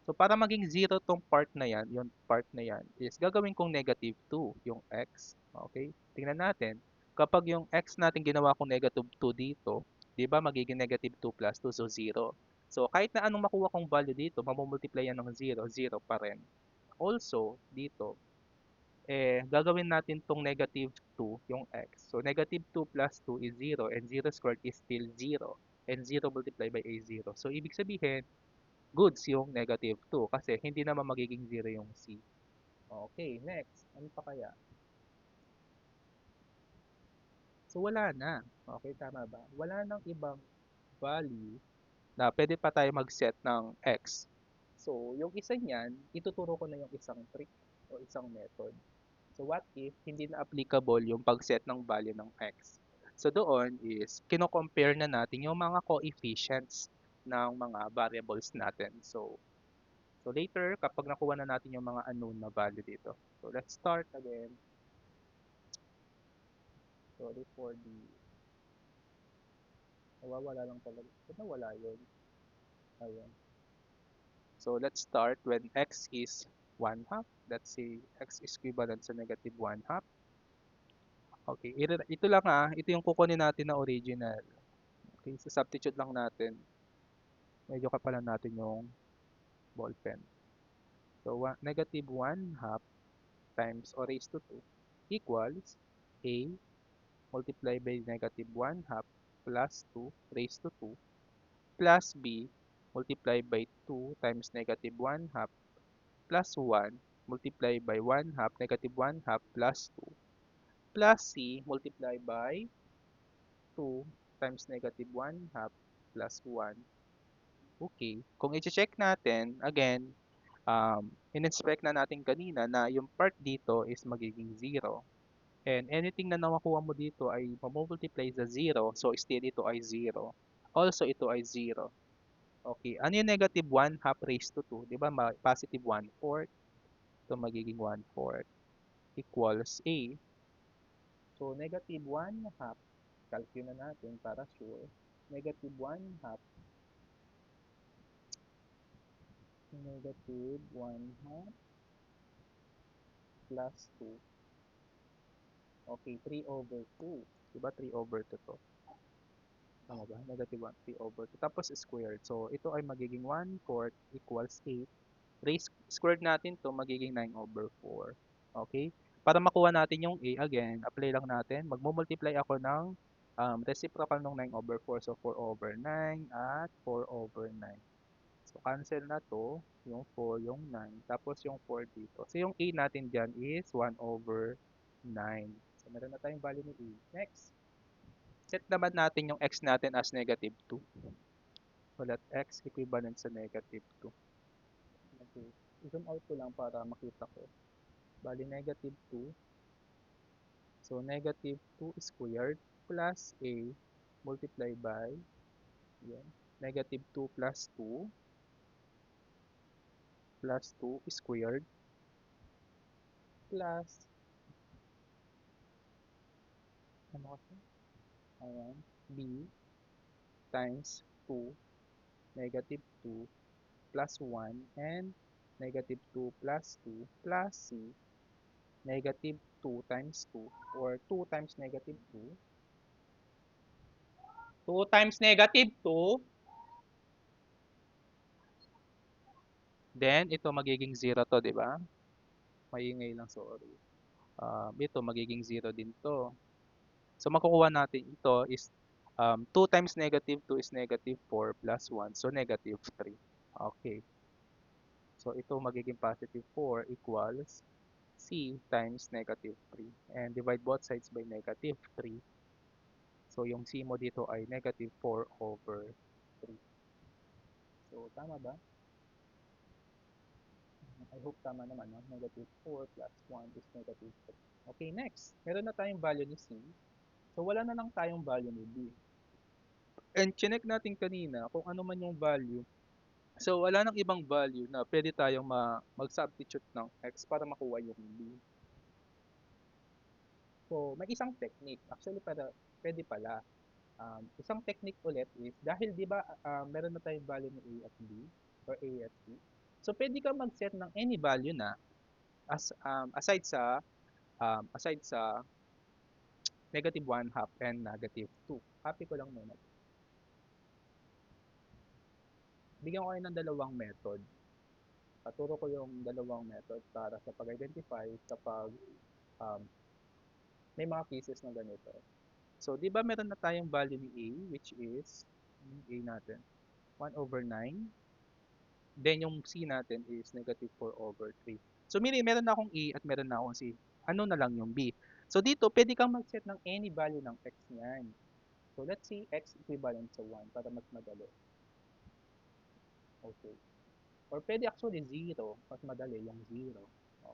Speaker 1: So, para maging 0 tong part na yan, yung part na yan, is gagawin kong negative 2, yung x. Okay? Tingnan natin. Kapag yung x natin ginawa kong negative 2 dito, di ba magiging negative 2 plus 2, so 0. So, kahit na anong makuha kong value dito, mamumultiply yan ng 0, 0 pa rin. Also, dito, gagawin natin tong negative 2, yung x. So, negative 2 plus 2 is 0, and 0 squared is still 0. And 0 multiplied by a 0. So, ibig sabihin, goods yung negative 2 kasi hindi naman magiging 0 yung c. Okay, next. Ano pa kaya? So, wala na. Okay, tama ba? Wala nang ibang value na pwede pa tayo mag-set ng x. So, yung isa niyan, ituturo ko na yung isang trick o isang method. So, what if hindi na applicable yung pag-set ng value ng x? So, doon is, kino-compare na natin yung mga coefficients ng mga variables natin. So later, kapag nakuha na natin yung mga unknown na value dito. So let's start again. Sorry for the... Nawawala lang talaga. Ba't nawala yun? Ayun. So let's start when x is 1 half. Let's say x is equivalent sa negative 1 half. Okay, ito lang ito yung kukunin natin na original. Okay, so substitute lang natin. Medyo kapalan natin yung ballpen. So negative 1 half times o raised to 2 equals a multiplied by negative 1 half plus 2 raised to 2 plus b multiplied by 2 times negative 1 half plus 1 multiplied by 1 half negative 1 half plus 2 plus c multiplied by 2 times negative 1 half plus 1. Okay, kung i-check natin, again, in-inspect na natin kanina na yung part dito is magiging 0. And anything na nakuha mo dito ay mamultiply sa 0, so still ito ay 0. Also, ito ay 0. Okay, ano yung negative 1 half raised to 2? Di ba, positive 1/4. Ito magiging 1/4 equals A. So, negative 1 half, calculate na natin para sure. Negative 1 half, negative 1 half plus 2. Okay, 3 over 2. Di ba, 3 over 2 to? Tama ba? Negative 1, 3 over 2. Tapos squared. So, ito ay magiging 1/4 equals 8. Raise squared natin to magiging 9 over 4. Okay? Para makuha natin yung A, again, apply lang natin. Magmumultiply ako ng reciprocal ng 9 over 4. So, 4 over 9 at 4 over 9. So, cancel na to. Yung 4, yung 9. Tapos yung 4 dito. So, yung A natin dyan is 1 over 9. So, meron na tayong value ni A. Next. Set naman natin yung x natin as negative 2. So, let x equivalent sa negative 2. Okay. I-zoom out ko lang para makita ko. Bali, negative 2. So, negative 2 squared plus a multiplied by yan, negative 2 plus 2 squared plus, ano kasi? Ayan, b times 2, negative 2, plus 1, and negative 2 plus 2, plus c, negative 2 times 2, or 2 times negative 2, 2 times negative 2, then ito magiging 0 to, di ba? Maingay lang, sorry. Ito magiging 0 din to. So makukuha natin ito is 2 times negative 2 is negative 4 plus 1, so negative 3. Okay. So ito magiging positive 4 equals c times negative 3. And divide both sides by negative 3. So yung c mo dito ay negative 4 over 3. So tama ba? I hope tama naman, no? Negative 4 plus 1 is negative 3. Okay, next. Meron na tayong value ni c. So wala na lang tayong value ni b. And chinek natin kanina kung ano man yung value. So wala nang ibang value na pwede tayong mag-substitute ng x para makuha yung b. So may isang technique. Actually, pwede pala. Isang technique ulit is, dahil di ba meron na tayong value ni a at b, or a at b. So pwede ka mag-set ng any value na aside sa negative 1 half and negative 2. Copy ko lang muna. Bigyan ko kayo ng dalawang method. Paturo ko yung dalawang method para sa pag-identify kapag um, may mga cases na ganito. So, di ba meron na tayong value ni A, which is, A natin, 1 over 9. Then, yung C natin is negative 4 over 3. So, meron na akong A at meron na akong C. Ano na lang yung B? So, dito, pwede kang mag-set ng any value ng X niyan. So, let's say X equivalent sa 1 para mas madali. Okay. Or pwede actually 0. Mas madali yung 0.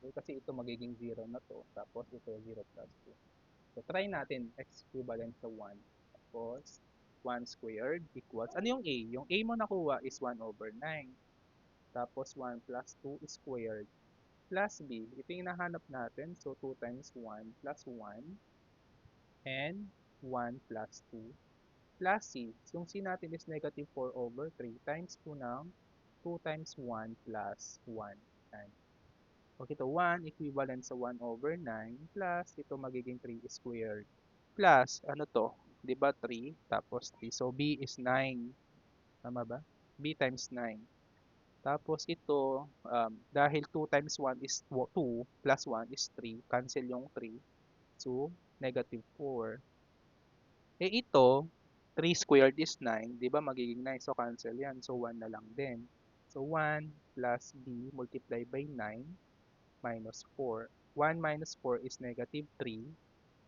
Speaker 1: Okay, kasi ito magiging 0 na to. Tapos ito 0 plus 2. So, try natin x equivalent sa 1. Tapos, 1 squared equals, ano yung a? Yung a mo nakuha is 1 over 9. Tapos, 1 plus 2 squared plus b. Ito yung hinahanap natin. So, 2 times 1 plus 1 and 1 plus 2 plus c. Yung c natin is negative 4 over 3 times 2 ng 2 times 1 plus 1. And, okay, ito 1 equivalent sa 1 over 9 plus ito magiging 3 squared plus ano to, 'di ba 3 tapos 3. So b is 9. Tama ba? B times 9. Tapos ito dahil 2 times 1 is 2 plus 1 is 3, cancel yung 3. So negative 4. Eh ito 3 squared is 9, 'di ba magiging 9, so cancel yan. So 1 na lang din. So 1 plus b multiplied by 9 minus 4. 1 minus 4 is negative 3.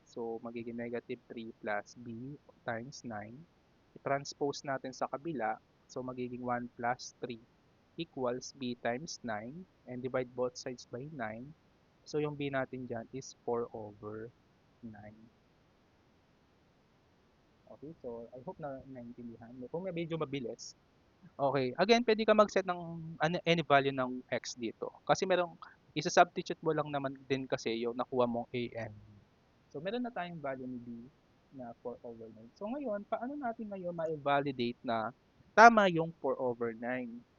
Speaker 1: So, magiging negative 3 plus b times 9. I-transpose natin sa kabila. So, magiging 1 plus 3 equals b times 9. And divide both sides by 9. So, yung b natin dyan is 4 over 9. Okay, so I hope na naintindihan. Kung may medyo mabilis. Okay, again, pwede ka mag-set ng any value ng x dito. Kasi merong, isa-substitute mo lang naman din kasi yung nakuha mong a and b. So, meron na tayong value ni b na 4 over 9. So, ngayon, paano natin ngayon ma-validate na tama yung 4 over 9?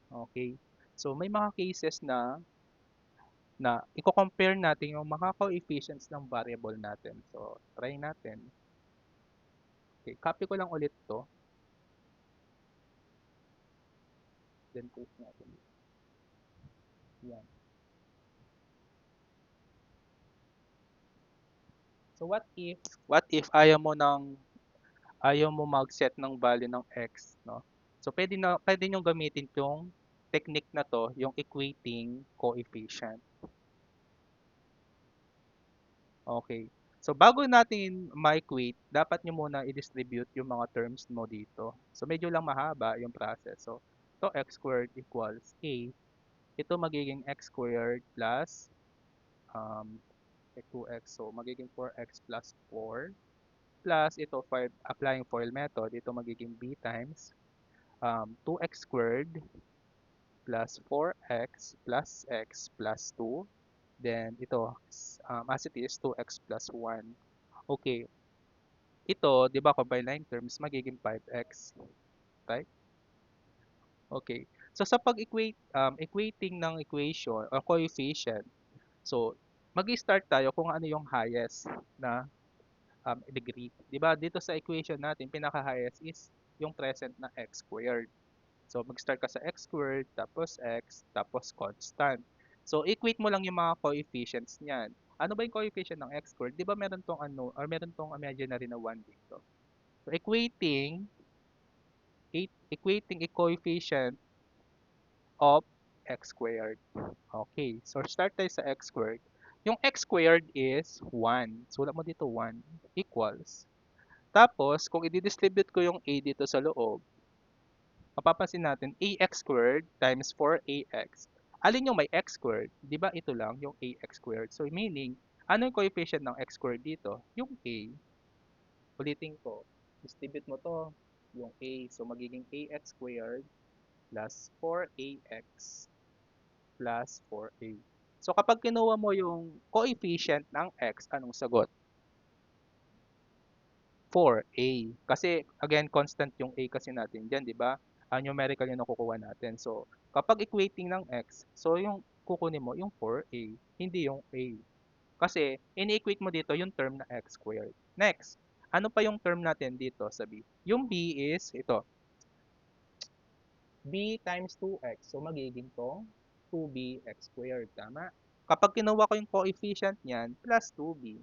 Speaker 1: Okay? So, may mga cases na i-compare natin yung mga coefficients ng variable natin. So, try natin. Okay, copy ko lang ulit to. Then, paste natin. Yan. So, what if ayaw mo mag-set ng value ng x, no? So, pwede nyo gamitin yung technique na to, yung equating coefficient. Okay. So, bago natin ma-equate, dapat nyo muna i-distribute yung mga terms mo dito. So, medyo lang mahaba yung process. So, ito x squared equals a. Ito magiging x squared plus um, 2x. So, magiging 4x plus 4. Plus, ito, applying FOIL method, ito magiging b times 2x squared plus 4x plus x plus 2 Then ito, as it is, 2x plus 1. Okay, ito, di ba, combined line terms, magiging 5x, right? Okay. So sa pag-equate, equating ng equation or coefficient, so mag-start tayo kung ano yung highest na degree. Di ba, dito sa equation natin, pinaka-highest is yung present na x squared. So mag-start ka sa x squared, tapos x, tapos constant. So equate mo lang yung mga coefficients niyan. Ano ba yung coefficient ng x squared? Di ba meron tong ano, or meron tong imaginary na 1 dito. So equating a coefficient of x squared. Okay, so start tayo sa x squared. Yung x squared is 1. Sulat mo dito 1 equals. Tapos, kung i-distribute ko yung a dito sa loob, mapapansin natin ax squared times 4ax. Alin yung may x squared? Di ba ito lang, yung ax squared? So, meaning, ano yung coefficient ng x squared dito? Yung a. Ulitin ko, distribute mo to, yung a. So, magiging ax squared plus 4ax plus 4a. So, kapag kinuha mo yung coefficient ng x, anong sagot? 4a. Kasi, again, constant yung a kasi natin dyan, di ba? Numerical yung nakukuha natin. So, kapag equating ng x, so yung kukunin mo, yung 4a, hindi yung a. Kasi, ini-equate mo dito yung term na x squared. Next, ano pa yung term natin dito sa b? Yung b is, ito, b times 2x. So, magiging tong 2bx squared. Tama? Kapag kinuha ko yung coefficient niyan, plus 2b.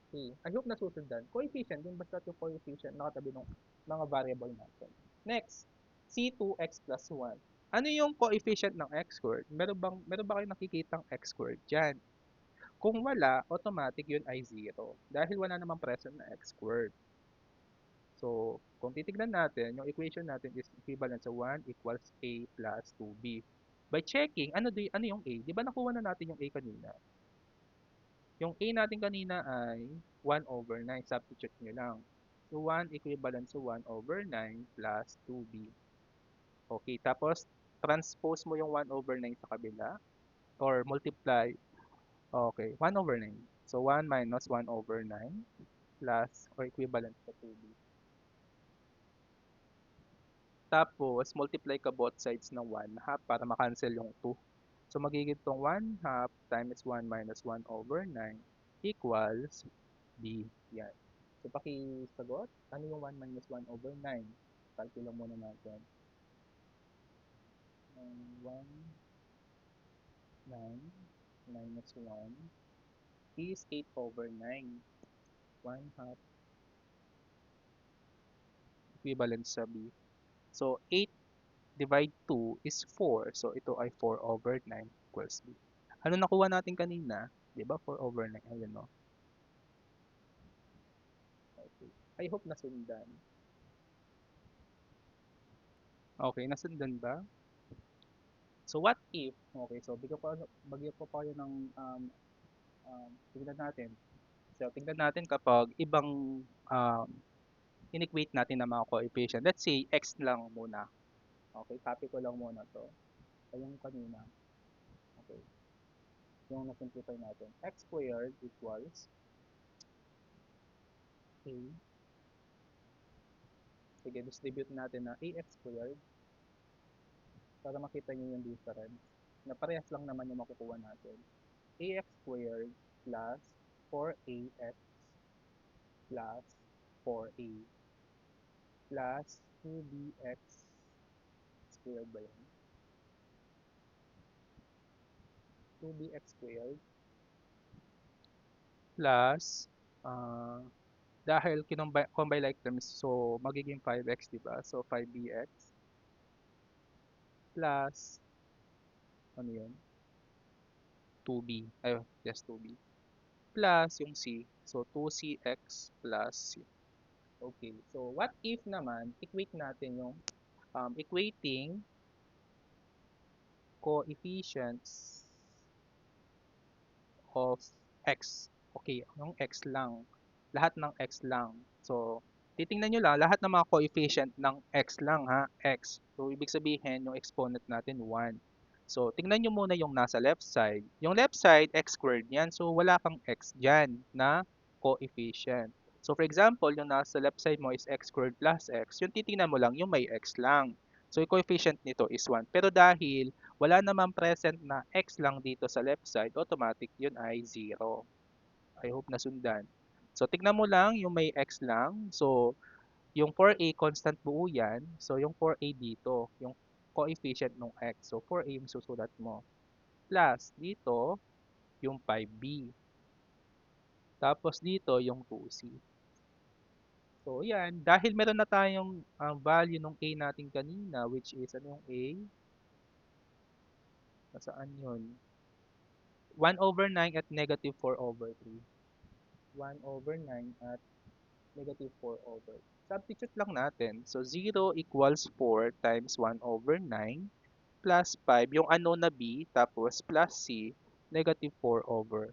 Speaker 1: Okay. I hope nasusundan. Coefficient, din basta yung coefficient nakatabi ng mga variable natin. Next, c2x plus 1. Ano yung coefficient ng x squared? Meron ba kayong nakikitang x squared dyan? Kung wala, automatic yun ay 0. Dahil wala namang present na x squared. So, kung titignan natin, yung equation natin is equivalent sa 1 equals a plus 2b. By checking, ano yung a? Di ba nakuha na natin yung a kanina? Yung a natin kanina ay 1 over 9. Substitute nyo lang. So, 1 equivalent to 1 over 9 plus 2b. Okay, tapos transpose mo yung 1 over 9 sa kabila or multiply. Okay, 1 over 9. So, 1 minus 1 over 9 plus or equivalent sa 2b. Tapos, multiply ka both sides ng 1 half para makancel yung 2. So, magiging itong 1 half times 1 minus 1 over 9 equals b. Yan. So, pakisagot, ano yung 1 minus 1 over 9? Calculate muna natin. 1, 9, minus 1 is 8 over 9. 1 half equivalent sa b. So, 8 divide 2 is 4. So, ito ay 4 over 9 equals b. Ano nakuha natin kanina? Di ba? 4 over 9. Ayun, no? Okay. I hope nasundan. Okay, nasundan ba? So, what if? Okay, so bigyan ko pa kayo ng tignan natin. So, tignan natin kapag ibang inequate natin ng mga coefficient. Let's say, x lang muna. Okay, copy ko lang muna to. So, yung kanina. Okay, yung na-simplify natin. X squared equals a. Sige, distribute natin na ax squared para makita nyo yung difference. Na parehas lang naman yung makukuha natin. Ax squared plus 4ax plus 4a plus 2bx squared ba yun? 2bx squared plus dahil combine like terms, so magiging 5x, diba? So 5bx plus ano yun? 2b. Ayun, yes, 2b. Plus yung c. So 2cx plus c. Okay. So what if naman, equate natin yung equating coefficients of x. Okay, yung x lang. Lahat ng x lang. So, titingnan nyo lang, lahat ng mga coefficient ng x lang ha, x. So, ibig sabihin, yung exponent natin 1. So, tingnan nyo muna yung nasa left side. Yung left side, x squared yan. So, wala kang x dyan na coefficient. So, for example, yung nasa left side mo is x squared plus x. Yung titingnan mo lang, yung may x lang. So, yung coefficient nito is 1. Pero dahil wala namang present na x lang dito sa left side, automatic yun ay 0. I hope nasundan. So, tignan mo lang yung may x lang. So, yung 4a constant buo yan. So, yung 4a dito, yung coefficient ng x. So, 4a yung susulat mo. Plus, dito, yung 5b. Tapos, dito, yung 2c. So, yan. Dahil meron na tayong value ng a natin kanina, which is, ano yung a? Nasaan yun? 1 over 9 at negative 4 over 3. 1 over 9 at negative 4 over. Substitute lang natin. So, 0 equals 4 times 1 over 9 plus 5, yung unknown na b, tapos plus c, negative 4 over,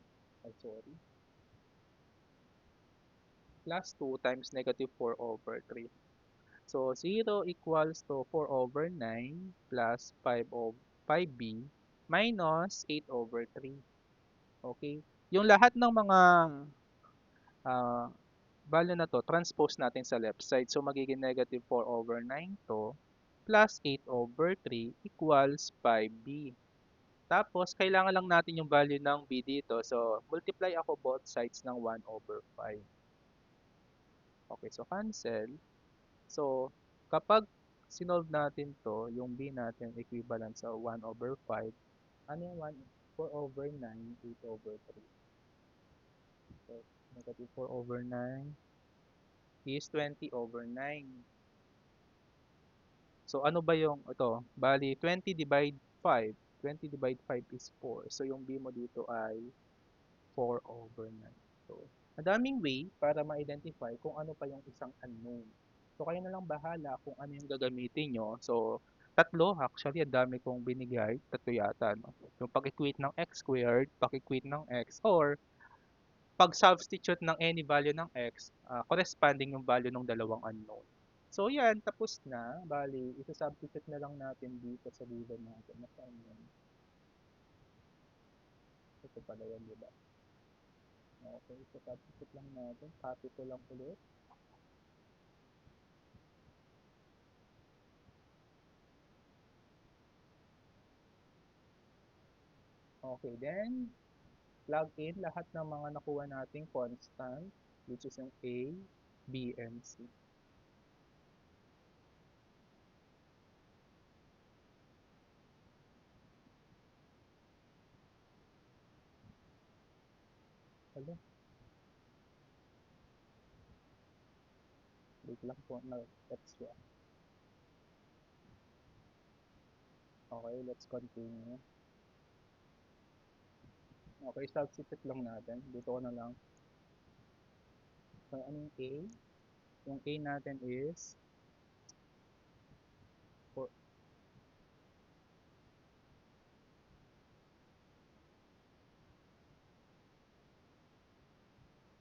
Speaker 1: sorry, plus 2 times negative 4 over 3. So, 0 equals to 4 over 9 plus 5 over 5b minus 8 over 3. Okay? Yung lahat ng mga uh, value na to, transpose natin sa left side. So, magiging negative 4 over 9 to plus 8 over 3 equals 5b. Tapos, kailangan lang natin yung value ng b dito. So, multiply ako both sides ng 1 over 5. Okay, so cancel. So, kapag sinolve natin to, yung b natin equivalent sa 1 over 5, ano yung 1? 4 over 9, 8 over 3. So, negative 4 over 9 is 20 over 9. So, ano ba yung, ito, bali, 20 divide 5. 20 divide 5 is 4. So, yung b mo dito ay 4 over 9. So, madaming way para ma-identify kung ano pa yung isang unknown. So, kayo na lang bahala kung ano yung gagamitin nyo. So, tatlo, actually, ang dami kong binigay. Tatlo yata, no? Yung pag-equate ng x squared, pag-equate ng x, or pag-substitute ng any value ng x, corresponding yung value ng dalawang unknown. So, yan, tapos na. Bali, isa-substitute na lang natin dito sa given natin. Nasaan yun? Ito pala yan, di ba? Okay, so substitute lang natin. Copy ko lang ulit. Okay, then plug in lahat ng mga nakuha nating constant, which is yung A, B, and C. Hello, wait lang po, extra. Okay, let's continue. Okay, substitute lang natin. Dito ko na lang. So, ano yung A? Yung A natin is for,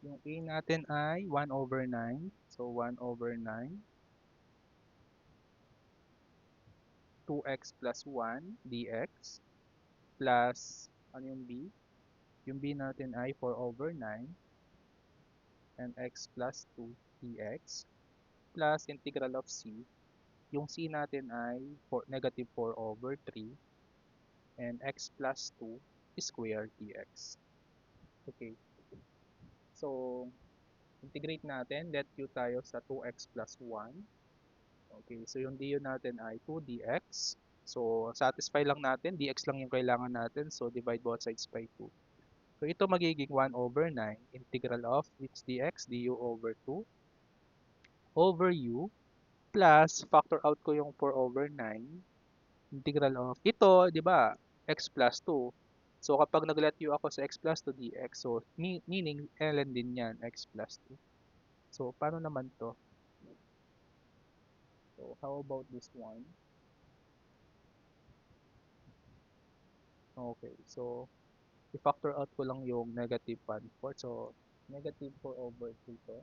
Speaker 1: yung A natin ay 1 over 9. So, 1 over 9. 2x plus 1 dx plus, ano yung B? Yung B natin ay 4 over 9 and x plus 2 dx plus integral of c. Yung c natin ay negative 4 over 3 and x plus 2 square dx. Okay. So, integrate natin. Let u tayo sa 2x plus 1. Okay. So, yung du natin ay 2 dx. So, satisfy lang natin. Dx lang yung kailangan natin. So, divide both sides by 2. So, ito magiging 1 over 9 integral of which dx du over 2 over u plus factor out ko yung 4 over 9 integral of ito, 'di ba? X plus 2. So kapag nag-let u ako sa x plus 2 dx, so meaning ln din 'yan, x plus 2. So paano naman 'to? So how about this one? Okay. So i-factor out ko lang yung negative 1/4. So negative 4 over 3 to.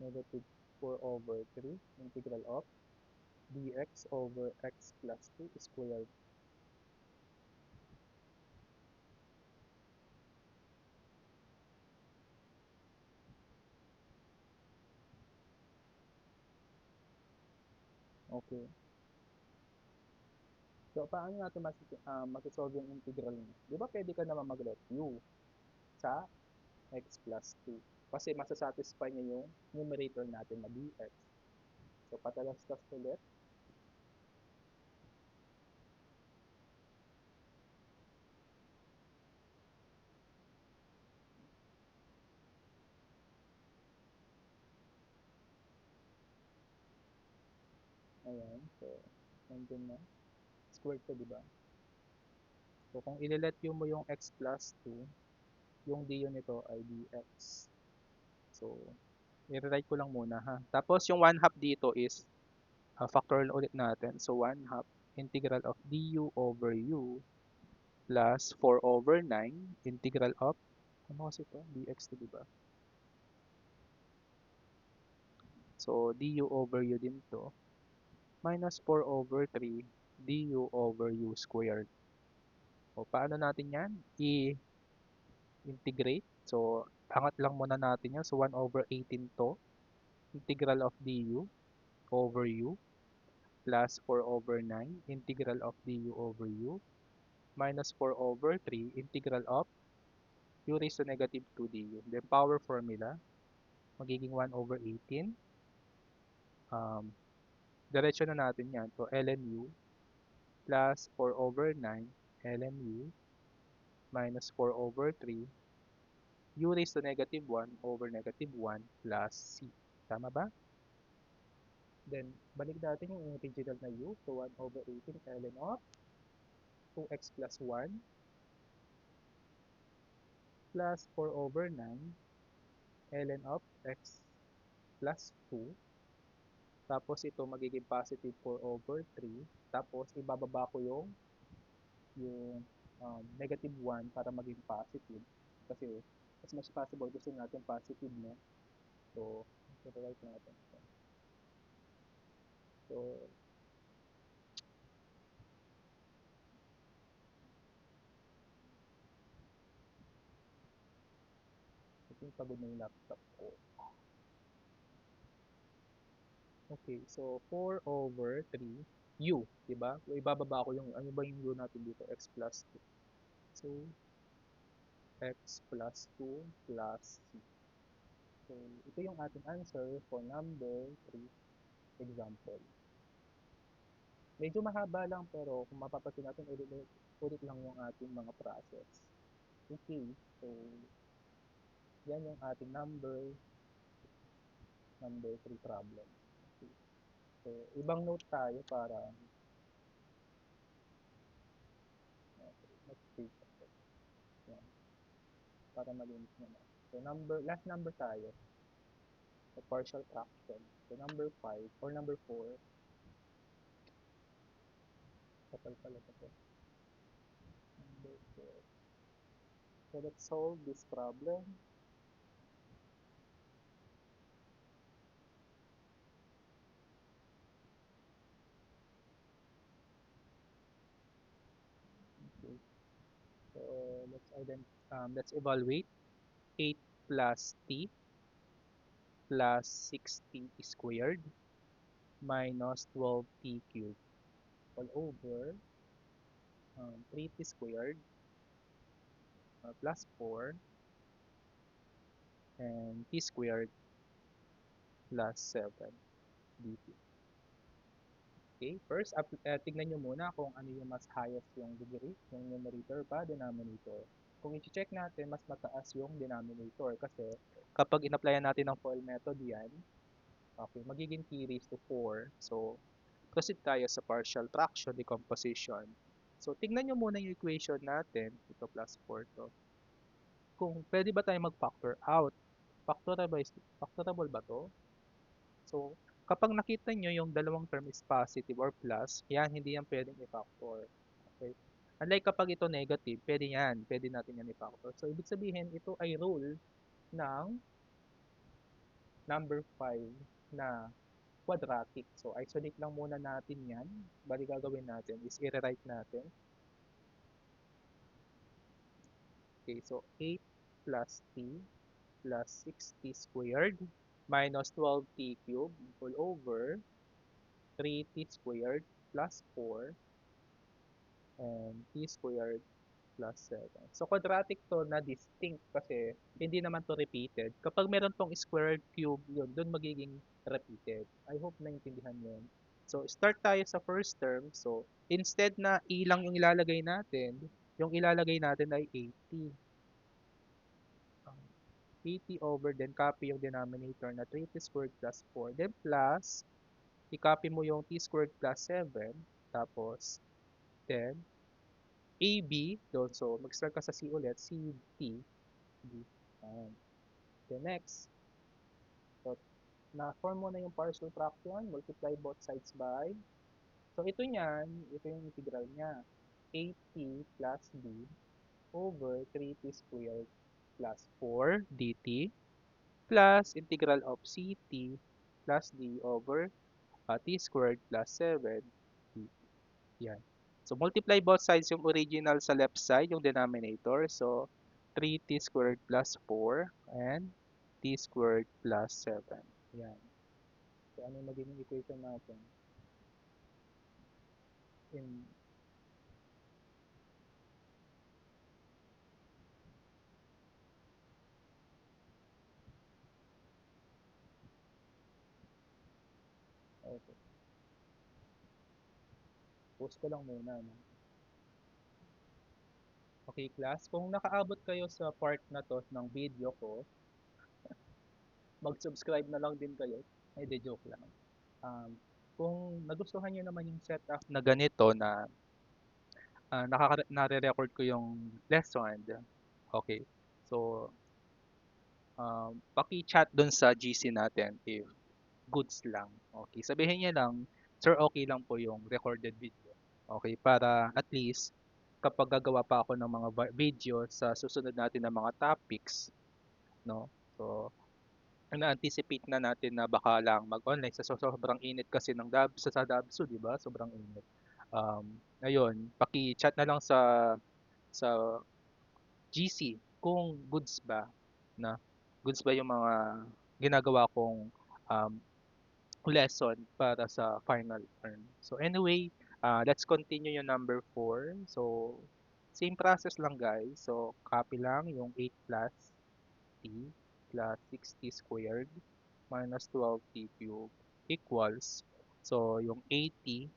Speaker 1: Negative 4 over 3 integral of dx over x plus 2 squared. Okay. So, paano natin masisolve yung integral niya? Di ba pwede ka naman mag-let u sa x plus 2? Kasi masasatisfy niya yung numerator natin na dx. So, patalastas ulit. Ayan. So, nandun na. Squared to, di ba? So, kung ililet u mo yung x plus 2, yung du nito ay dx. So, i-rewrite ko lang muna ha. Tapos, yung 1 half dito is factorial ulit natin. So, 1 half integral of du over u plus 4 over 9 integral of, ano kasi ito? Dx to, diba? So, du over u din to. Minus 4 over 3 du over u squared. O, paano natin yan? I-integrate. So, angat lang muna natin yan. So, 1 over 18 to. Integral of du over u plus 4 over 9 integral of du over u minus 4 over 3 integral of u raised to negative 2 du. Then power formula, magiging 1 over 18. Diretso na natin yan. So, ln u plus 4 over 9 ln u minus 4 over 3 u raised to negative 1 over negative 1 plus c. Tama ba? Then, balik natin yung original na u. So, 1 over 18 ln of 2x plus 1 plus 4 over 9 ln of x plus 2. Tapos ito magiging positive 4 over 3. Tapos ibababa ko yung negative 1 para maging positive. Kasi as much possible gusto natin positive, no? So, i-write natin ito. So, I think pagod na yung laptop ko. Okay, so 4 over 3 u, diba? So, ibababa ko yung, ano ba yung u natin dito? X plus 2. So, x plus 2 plus c. So, ito yung ating answer for number 3 example. Medyo mahaba lang pero kung mapapansin natin, ulit lang yung ating mga process. Okay, so yan yung ating number 3 problem. Okay. So, ibang note tayo para let's take yan, para malinis naman. So, last number tayo. So, partial fraction. So, number 5 or number 4. Kapal pala ito. Number 4. So, let's solve this problem. Okay. So, let's evaluate 8 plus t plus 6t squared minus 12t cubed all over 3t squared plus 4 and t squared plus 7 dt. Okay, first, tignan nyo muna kung ano yung mas highest yung degree, yung numerator ba, denominator. Kung i-check natin, mas mataas yung denominator kasi kapag in-applyan natin ng FOIL method yan, okay, magiging t raised to 4. So, proceed tayo sa partial fraction decomposition. So, tignan nyo muna yung equation natin. Ito plus 4 to. Kung pwede ba tayo mag-factor out? Factorable ba to? So, kapag nakita nyo yung dalawang term is positive or plus, yan, hindi yan pwedeng i-factor. Okay? Unlike kapag ito negative, pwede yan. Pwede natin yan i-factor. So, ibig sabihin, ito ay rule ng number 5 na quadratic. So, isolate lang muna natin yan. Bali gagawin natin is i-rewrite natin. Okay, so 8 plus t plus 6t squared minus 12t cubed all over 3t squared plus 4 and t squared plus 7. So, quadratic to na distinct kasi hindi naman to repeated. Kapag meron tong squared cube, yun, dun magiging repeated. I hope naintindihan yun. So, start tayo sa first term. So, instead na e lang yung ilalagay natin, yung ilalagay natin ay 80. 80 over, then copy yung denominator na 3t squared plus 4. Then plus, i-copy mo yung t squared plus 7. Tapos, then, AB, doon. So, mag-start ka sa C ulit, CT. B. Ayan. Then next, so, na-form mo na yung partial fraction, multiply both sides by, so ito niyan, ito yung integral niya, 8t plus b over 3t squared plus 4 dt plus integral of ct plus d over t squared plus 7 dt. Yan. So, multiply both sides yung original sa left side, yung denominator. So, 3t squared plus 4 and t squared plus 7. Yan. So, ano yung magiging equation natin? In, okay. Post ko lang muna. No? Okay, class. Kung nakaabot kayo sa part na to ng video ko, mag-subscribe na lang din kayo. Ay, de joke lang. Um, kung nagustuhan nyo naman yung setup na ganito na nare-record ko yung lesson, okay. So, paki-chat dun sa GC natin if goods lang. Okay, sabihin niya lang, sir, okay lang po yung recorded video. Okay, para at least kapag gagawa pa ako ng mga video sa susunod natin na mga topics, no? So, na-anticipate na natin na baka lang mag-online sa sobrang init kasi ng sa Dabso, di ba? Sobrang init. Ayun, paki-chat na lang sa GC kung goods ba na goods ba yung mga ginagawa kong um, lesson para sa final term. So anyway, let's continue yung number 4. So same process lang guys. So copy lang yung 8 plus t plus 6t squared minus 12t cubed equals, so yung 80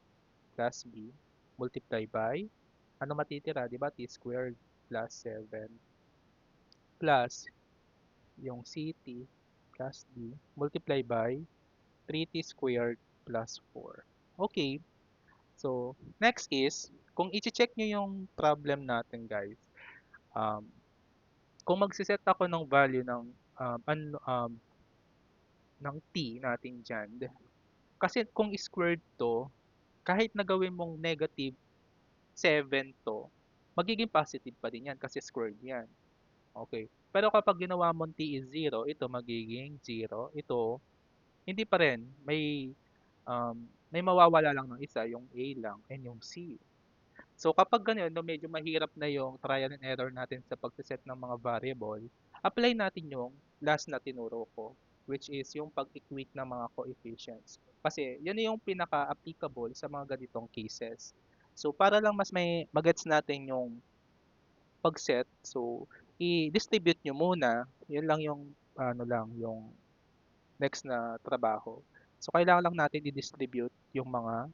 Speaker 1: plus b multiply by, ano matitira, di ba, t squared plus 7 plus yung ct plus d multiply by 3t squared plus 4. Okay, so next is, kung i-check nyo yung problem natin guys, um, kung magsiset ako ng value ng t natin dyan, kasi kung squared to, kahit na gawin mong negative 7 to, magiging positive pa din yan kasi squared yan. Okay. Pero kapag ginawa mong t is 0, ito magiging 0. Ito, hindi pa rin. May mawawala lang ng isa, yung A lang and yung C. So kapag ganyan, no, medyo mahirap na yung trial and error natin sa pagsiset ng mga variable, apply natin yung last na tinuro ko, which is yung pag-equate ng mga coefficients. Kasi yan yung pinaka-applicable sa mga ganitong cases. So para lang mas may magets natin yung pag-set, so i-distribute nyo muna, yun lang yung ano lang, yung next na trabaho. So kailangan lang natin i-distribute yung mga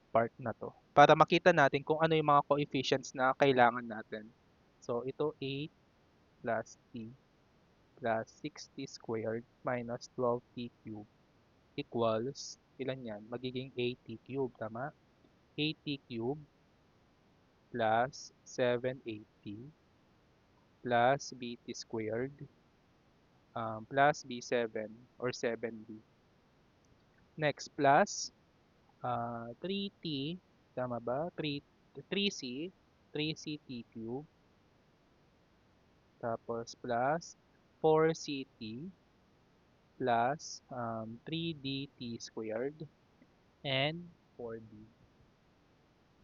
Speaker 1: part na to para makita natin kung ano yung mga coefficients na kailangan natin. So, ito 8 plus t plus 6t squared minus 12t cubed equals, ilan yan? Magiging 80 cubed, tama? 80 cubed plus 780 plus bt squared plus b7 or 7b. Next, plus 3t, tama ba? 3c, 3ct cubed, tapos plus 4ct plus 3dt squared and 4d.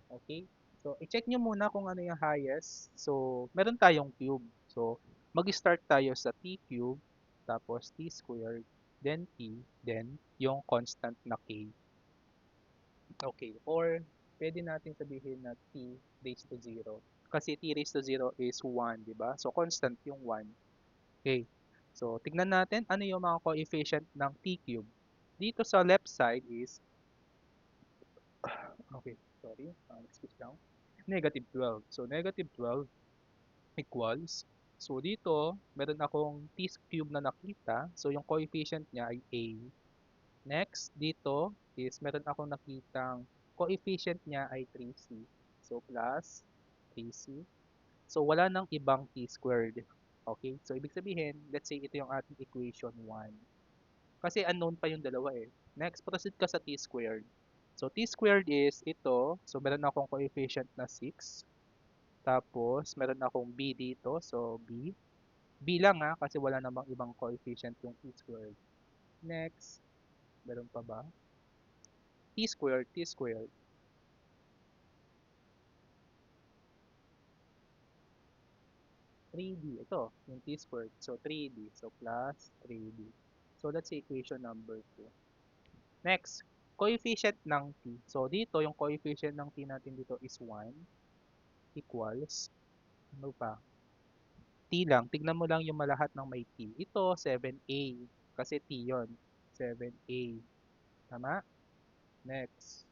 Speaker 1: Okay? So, i-check nyo muna kung ano yung highest. So, meron tayong cube. So, mag-start tayo sa t cube, tapos t squared, then t, then yung constant na k. Okay. Or, pwede natin sabihin na t raised to 0. Kasi t raised to 0 is 1, di ba? So, constant yung 1. Okay. So, tignan natin ano yung mga coefficient ng t cube. Dito sa left side is, okay, sorry, excuse lang, negative 12. So, negative 12 equals, so dito, meron akong t cube na nakita. So, yung coefficient niya ay a. Next, dito is meron akong nakitang coefficient niya ay 3c. So, plus 3c. So, wala nang ibang t squared. Okay? So, ibig sabihin, let's say ito yung ating equation 1. Kasi unknown pa yung dalawa eh. Next, proceed ka sa t squared. So, t squared is ito. So, meron akong coefficient na 6. Tapos, meron akong b dito. So, b. B lang ha, kasi wala namang ibang coefficient yung t squared. Next, meron pa ba? T squared, t squared. 3D. Ito, yung t squared. So, 3D. So, plus 3D. So, that's equation number 2. Next, coefficient ng t. So, dito, yung coefficient ng t natin dito is 1 equals, ano pa? T lang. Tignan mo lang yung malahat ng may t. Ito, 7a. Kasi t yon 7a. Tama? Next.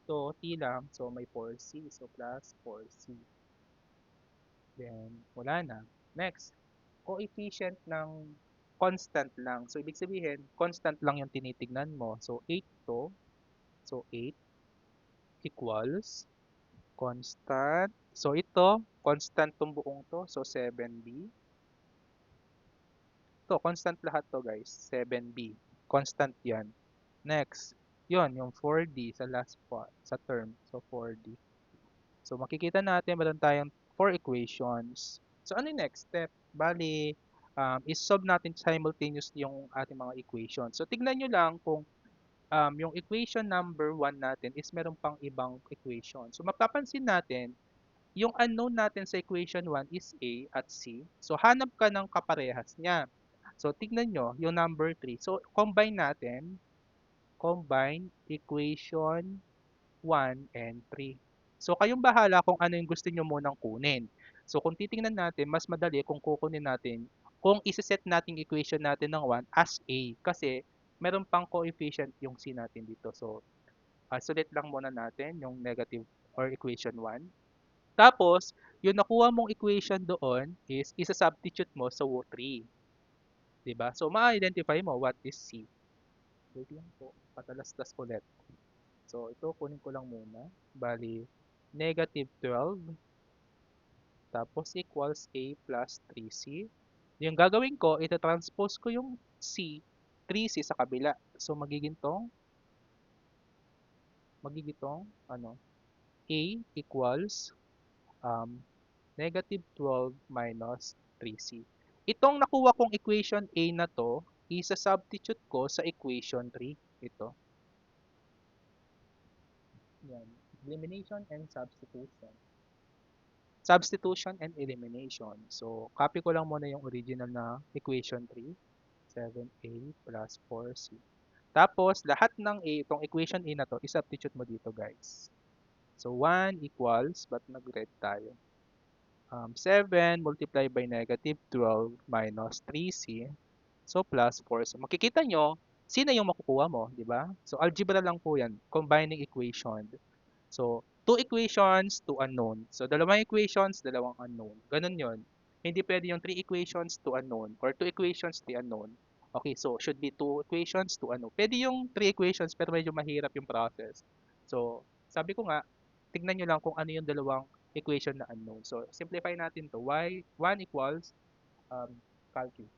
Speaker 1: So, t lang. So, may 4c. So, plus 4c. Then, wala na. Next. Coefficient ng constant lang. So, ibig sabihin, constant lang yung tinitignan mo. So, 8 to. So, 8 equals constant. So, ito, constant tong buong to. So, 7b. Ito, constant lahat to guys. 7b. Constant yan. Next, yon yung 4d sa last part, sa term. So, 4d. So, makikita natin, meron tayong 4 equations. So, ano yung next step? Bali, is-solve natin simultaneously yung ating mga equations. So, tignan nyo lang kung yung equation number 1 natin is meron pang ibang equation. So, mapapansin natin, yung unknown natin sa equation 1 is A at C. So, hanap ka ng kaparehas niya. So, tignan nyo, yung number 3. So, combine natin. Combine equation 1 and 3. So, kayong bahala kung ano yung gusto nyo munang kunin. So, kung titingnan natin, mas madali kung kukunin natin, kung isiset natin equation natin ng 1 as A. Kasi, meron pang coefficient yung C natin dito. So, sulit lang muna natin yung negative or equation 1. Tapos, yung nakuha mong equation doon is isa-substitute mo sa 3. 'Di ba? So, ma-identify mo what is C. Wait lang po, patalastas ulit. So, ito kunin ko lang muna. Bali, negative 12 tapos equals A plus 3C. Yung gagawin ko, ita-transpose ko yung C, 3C sa kabila. So, magiging tong, ano, A equals um, negative 12 minus 3C. Itong nakuha kong equation A na to, isa-substitute ko sa equation 3. Ito. Yan. Elimination and substitution. Substitution and elimination. So, copy ko lang muna yung original na equation 3. 7a plus 4c. Tapos, lahat ng a, itong equation a na to, isubstitute mo dito guys. So, 1 equals, ba't nag-red tayo? 7 multiplied by negative 12 minus 3c. So, plus 4. So, makikita nyo, sino yung makukuha mo, di ba? So, algebra lang po yan, combining equation. So, two equations, two unknown. So, dalawang equations, dalawang unknown. Ganun yon. Hindi pwede yung three equations, two unknown. Or two equations, three unknown. Okay, so should be two equations, two unknown. Pwede yung three equations, pero medyo mahirap yung process. So, sabi ko nga, tignan nyo lang kung ano yung dalawang equation na unknown. So, simplify natin to. Y, 1 equals um, calculus,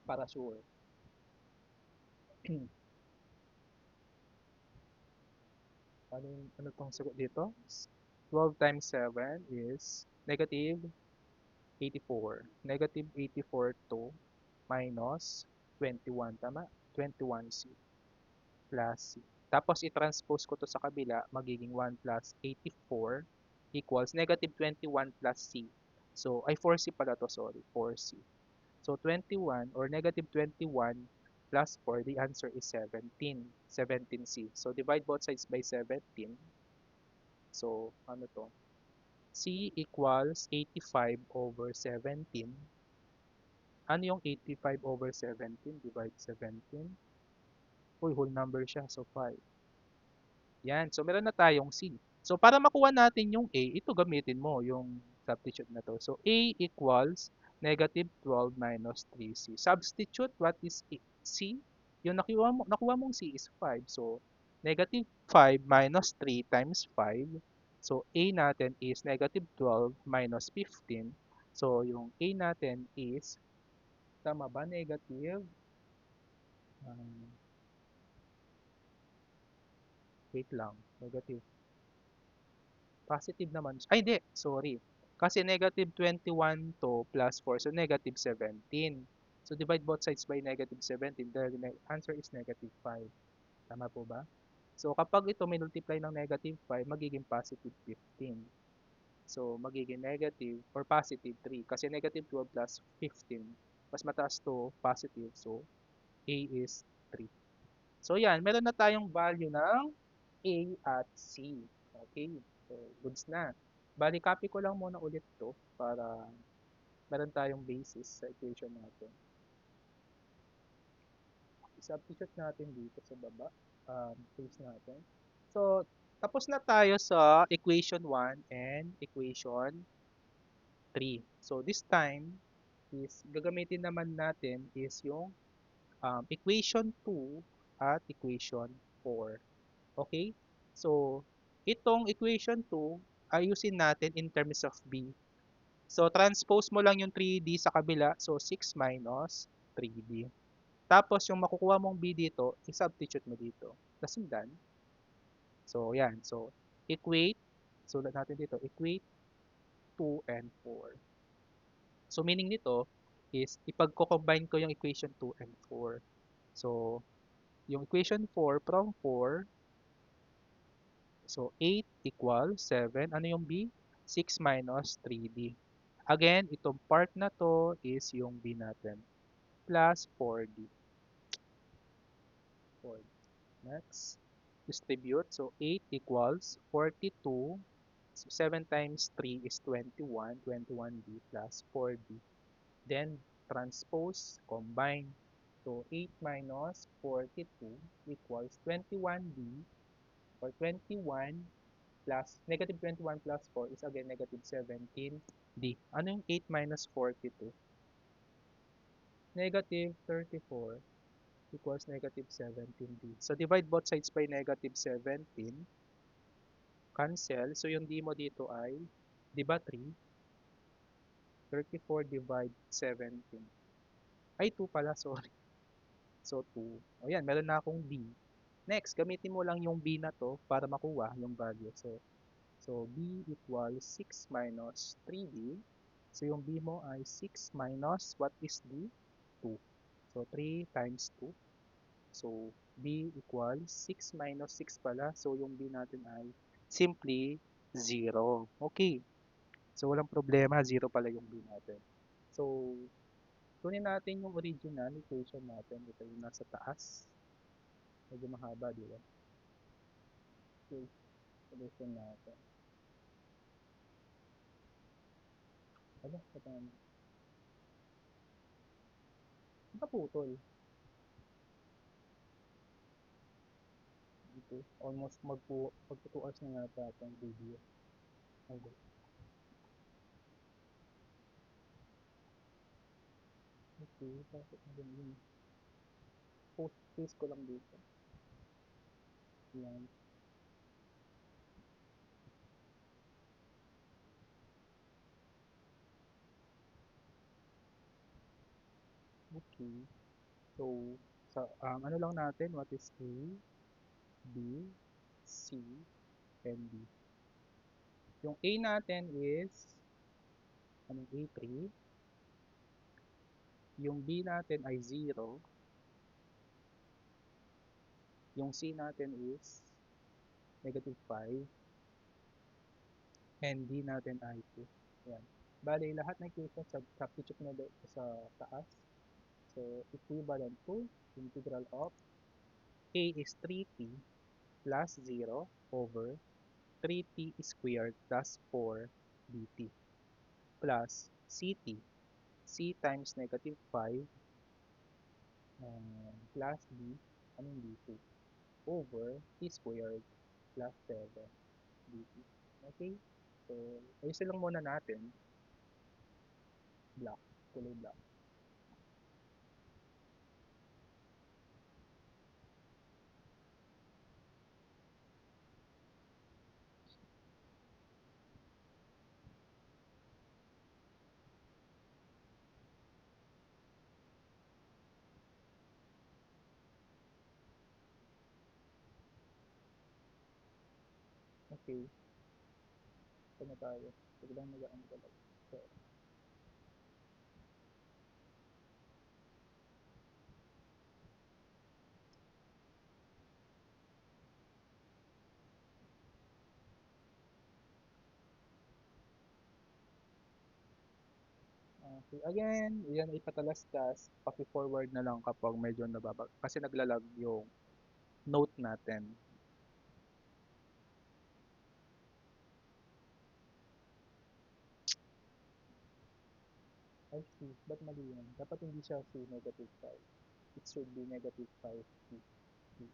Speaker 1: para sure. Ano tong sagot dito? 12 times 7 is negative 84. Negative 84 to minus 21, tama? 21C plus C. Tapos i-transpose ko to sa kabila, magiging 1 plus 84 equals negative 21 plus C. So, ay 4C pala to, sorry, 4C. So, 21 or negative 21 plus 4, the answer is 17. 17C. So, divide both sides by 17. So, ano to? C equals 85 over 17. Ano yung 85 over 17? Divide 17. Uy, whole number siya. So, 5. Yan. So, meron na tayong C. So, para makuha natin yung A, ito gamitin mo yung substitute na to. So, A equals negative 12 minus 3C. Substitute, what is C? Yung nakuha mong C is 5. So, negative 5 minus 3 times 5. So, A natin is negative 12 minus 15. So, yung A natin is, tama ba? Negative, um, wait lang, negative positive naman siya. Ay, hindi. Sorry. Kasi negative 21 to plus 4. So, negative 17. So, divide both sides by negative 17. The answer is negative 5. Tama po ba? So, kapag ito may multiply ng negative 5, magiging positive 15. So, magiging negative or positive 3. Kasi negative 12 plus 15. Mas mataas to positive. So, A is 3. So, yan. Meron na tayong value ng A at C. Okay. So, goods na. Bali, copy ko lang muna ulit to para meron tayong basis sa equation natin. I-substitute natin dito sa baba. Paste natin. So, tapos na tayo sa equation 1 and equation 3. So, this time is gagamitin naman natin is yung equation 2 at equation 4. Okay? So, itong equation 2, ayusin natin in terms of B. So, transpose mo lang yung 3D sa kabila. So, 6 minus 3D. Tapos, yung makukuha mong B dito, i-substitute mo dito. Tapos, done. So, yan. So, equate. Sulat natin dito. Equate 2 and 4. So, meaning nito is, ipagko-combine ko yung equation 2 and 4. So, yung equation 4 from 4, so 8 equals 7. Ano yung B? 6 minus 3D. Again, itong part na to is yung B natin. Plus 4D. 4D. Next, distribute. So 8 equals 42. So 7 times 3 is 21. 21D plus 4D. Then, transpose, combine. So 8 minus 42 equals 21D or 21 plus negative 21 plus 4 is again negative 17D. Ano yung 8 minus 42? Negative 34 equals negative 17D. So, divide both sides by negative 17. Cancel. So, yung D mo dito ay, di ba 3? 34 divide 17. Ay, 2 pala, sorry. So, 2. O yan, meron na akong B. Next, gamitin mo lang yung B na to para makuha yung value. So B equals 6 minus 3D. So, yung B mo ay 6 minus, what is D? 2. So, 3 times 2. So, B equals 6 minus 6 pala. So, yung B natin ay simply 0. Okay. So, walang problema. 0 pala yung B natin. So, kunin natin yung original equation natin. Ito yung nasa taas. Medyo mahaba, di ba? Okay. Solution natin. Ano? Ito na. Naputol. Dito. Almost magpo 2 hours na yata itong video. Okay. Okay. Bakit na ganyan? Paste ko lang dito. Yan. Okay. So, ano lang natin, what is A, B, C, and D. Yung A natin is, anong A3? Yung B natin ay 0. Yung C natin is -5 and D natin ay 2. Yan. Bale, lahat ng equation substitute na sa taas. So, equivalent to integral of A is 3t plus 0 over 3t squared plus 4 dt plus ct. C times -5 plus d, anong dt? Over t squared plus 7 dt. Okay? So, ayusin lang muna natin. Black. Kulay black. Okay. Ito na tayo. Biglang magaan talaga. So, okay. Again, yan ay patalastas. Paki-forward na lang kapag medyo nababa. Kasi naglalag yung note natin. I see. Ba't mali yan? Dapat hindi siya C -5. It should be -5 C. C.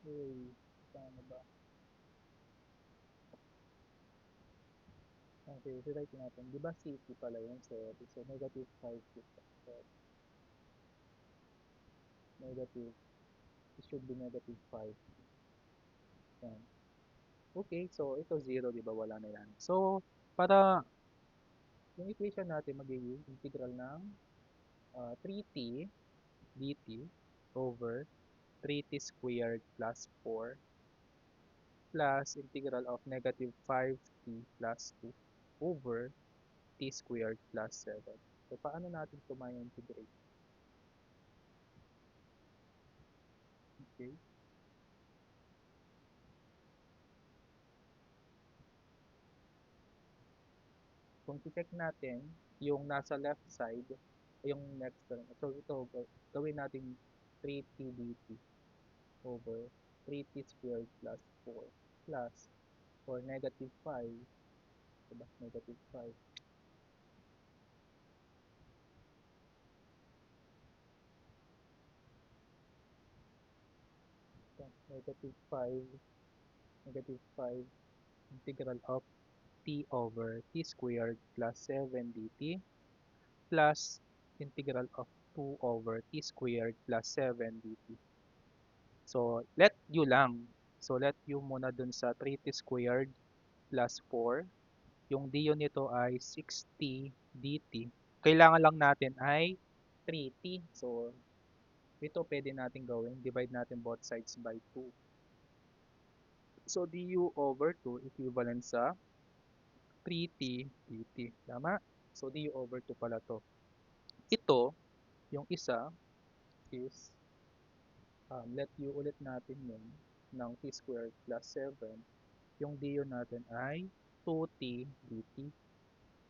Speaker 1: Okay. Paano ba? Okay, rewrite natin. Di ba CT pala yun? So -5 C. So, negative. It should be -5. Yan. Okay, so ito 0, di ba? Wala na yan. So, para yung equation natin magiging integral ng 3t dt over 3t squared plus 4 plus integral of -5t plus 2 over t squared plus 7. So, paano natin ito ma-integrate? Okay. Kung check natin, yung nasa left side, yung next term. So, ito, gawin natin 3t dt over 3t squared plus 4 plus for -5, diba? -5. So, -5, -5 integral of t over t squared plus 7 dt plus integral of 2 over t squared plus 7 dt. So, let u lang. So, let u muna dun sa 3t squared plus 4. Yung du nito ay 6t dt. Kailangan lang natin ay 3t. So, ito pwede natin gawin. Divide natin both sides by 2. So, du over 2 equivalent sa 3t dt. Tama? So, du over 2 pala to. Ito, yung isa is let u ulit natin yun ng t squared plus 7. Yung du natin ay 2t dt.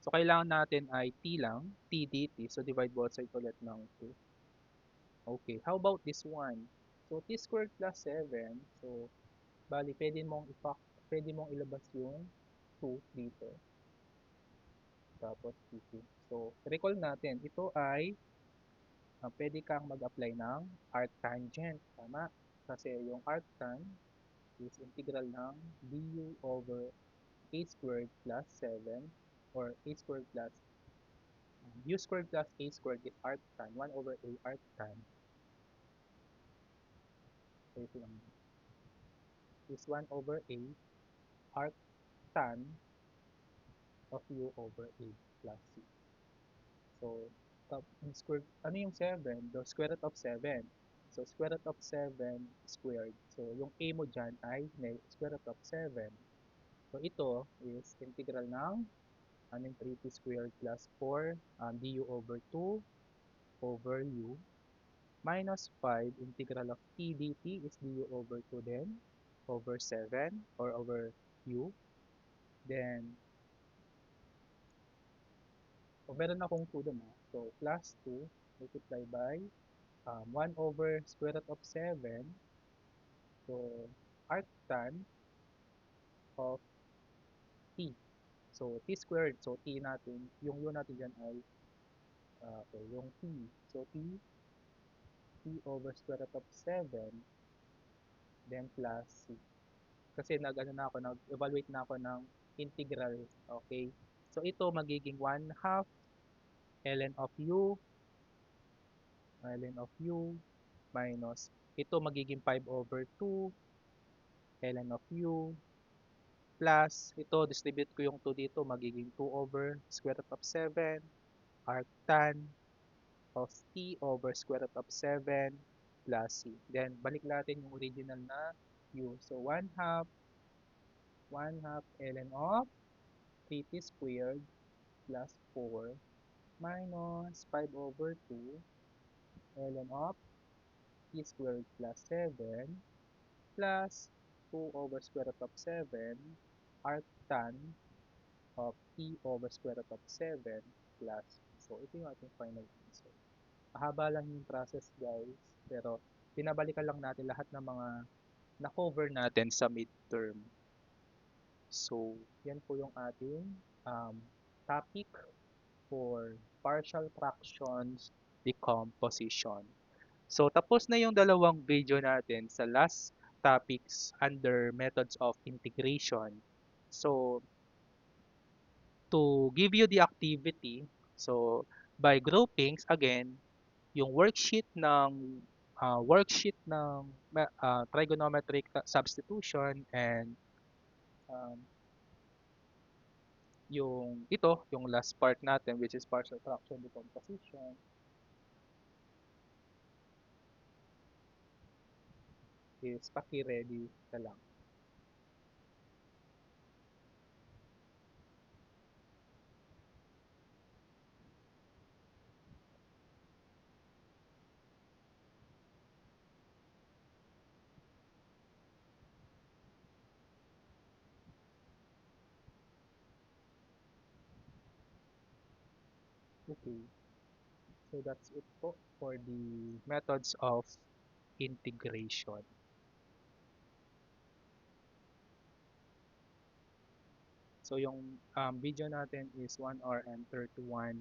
Speaker 1: So, kailangan natin ay t lang, t dt. So, divide both sides ulit ng 2. Okay, how about this one? So, t squared plus 7. So, bali, pwede mong ilabas yung 2 dito. Tapos, dt. So, recall natin, ito ay pwede kang mag-apply ng arctangent. Tama? Kasi yung arctan is integral ng du over a squared plus 7 or a squared plus u squared plus a squared is arctan 1 over a arctan. So ito lang is 1 over a arctan of u over a plus c. So yung square, ano yung 7? The square root of 7. So square root of 7 squared. So yung a mo dyan ay square root of 7. So ito is integral ng Ano yung 3t squared plus 4 du over 2 over u minus 5 integral of t dt is du over 2 din over 7 or over u. Then, meron akong 2 dun So, plus 2 multiply by 1 over square root of 7. So, arctan of t. So, t squared. So, t natin, yung u natin dyan ay, okay, yung t. So, t over square root of 7, then plus c. Kasi nag-evaluate na ako ng integral. Okay. So, ito magiging 1 half ln of u, minus, ito magiging 5 over 2 ln of u, plus, ito, distribute ko yung 2 dito, magiging 2 over square root of 7, arctan of t over square root of 7 plus c. Then, balik natin yung original na u. So, 1 half ln of 3t squared plus 4 minus 5 over 2 ln of t squared plus 7 plus 2 over square root of 7 arctan of t over square root of 7 plus. So, ito yung ating final answer. Mahaba lang yung process, guys. Pero, pinabalikan lang natin lahat ng mga na-cover natin sa midterm. So, yan po yung ating topic for partial fractions decomposition. So, tapos na yung dalawang video natin sa last topics under methods of integration. So, to give you the activity, so by groupings, again, yung worksheet ng trigonometric substitution and um, yung last part natin which is partial fraction decomposition is paki-ready na lang. Okay. So that's it po for the methods of integration. So yung video natin is 1 hour and 31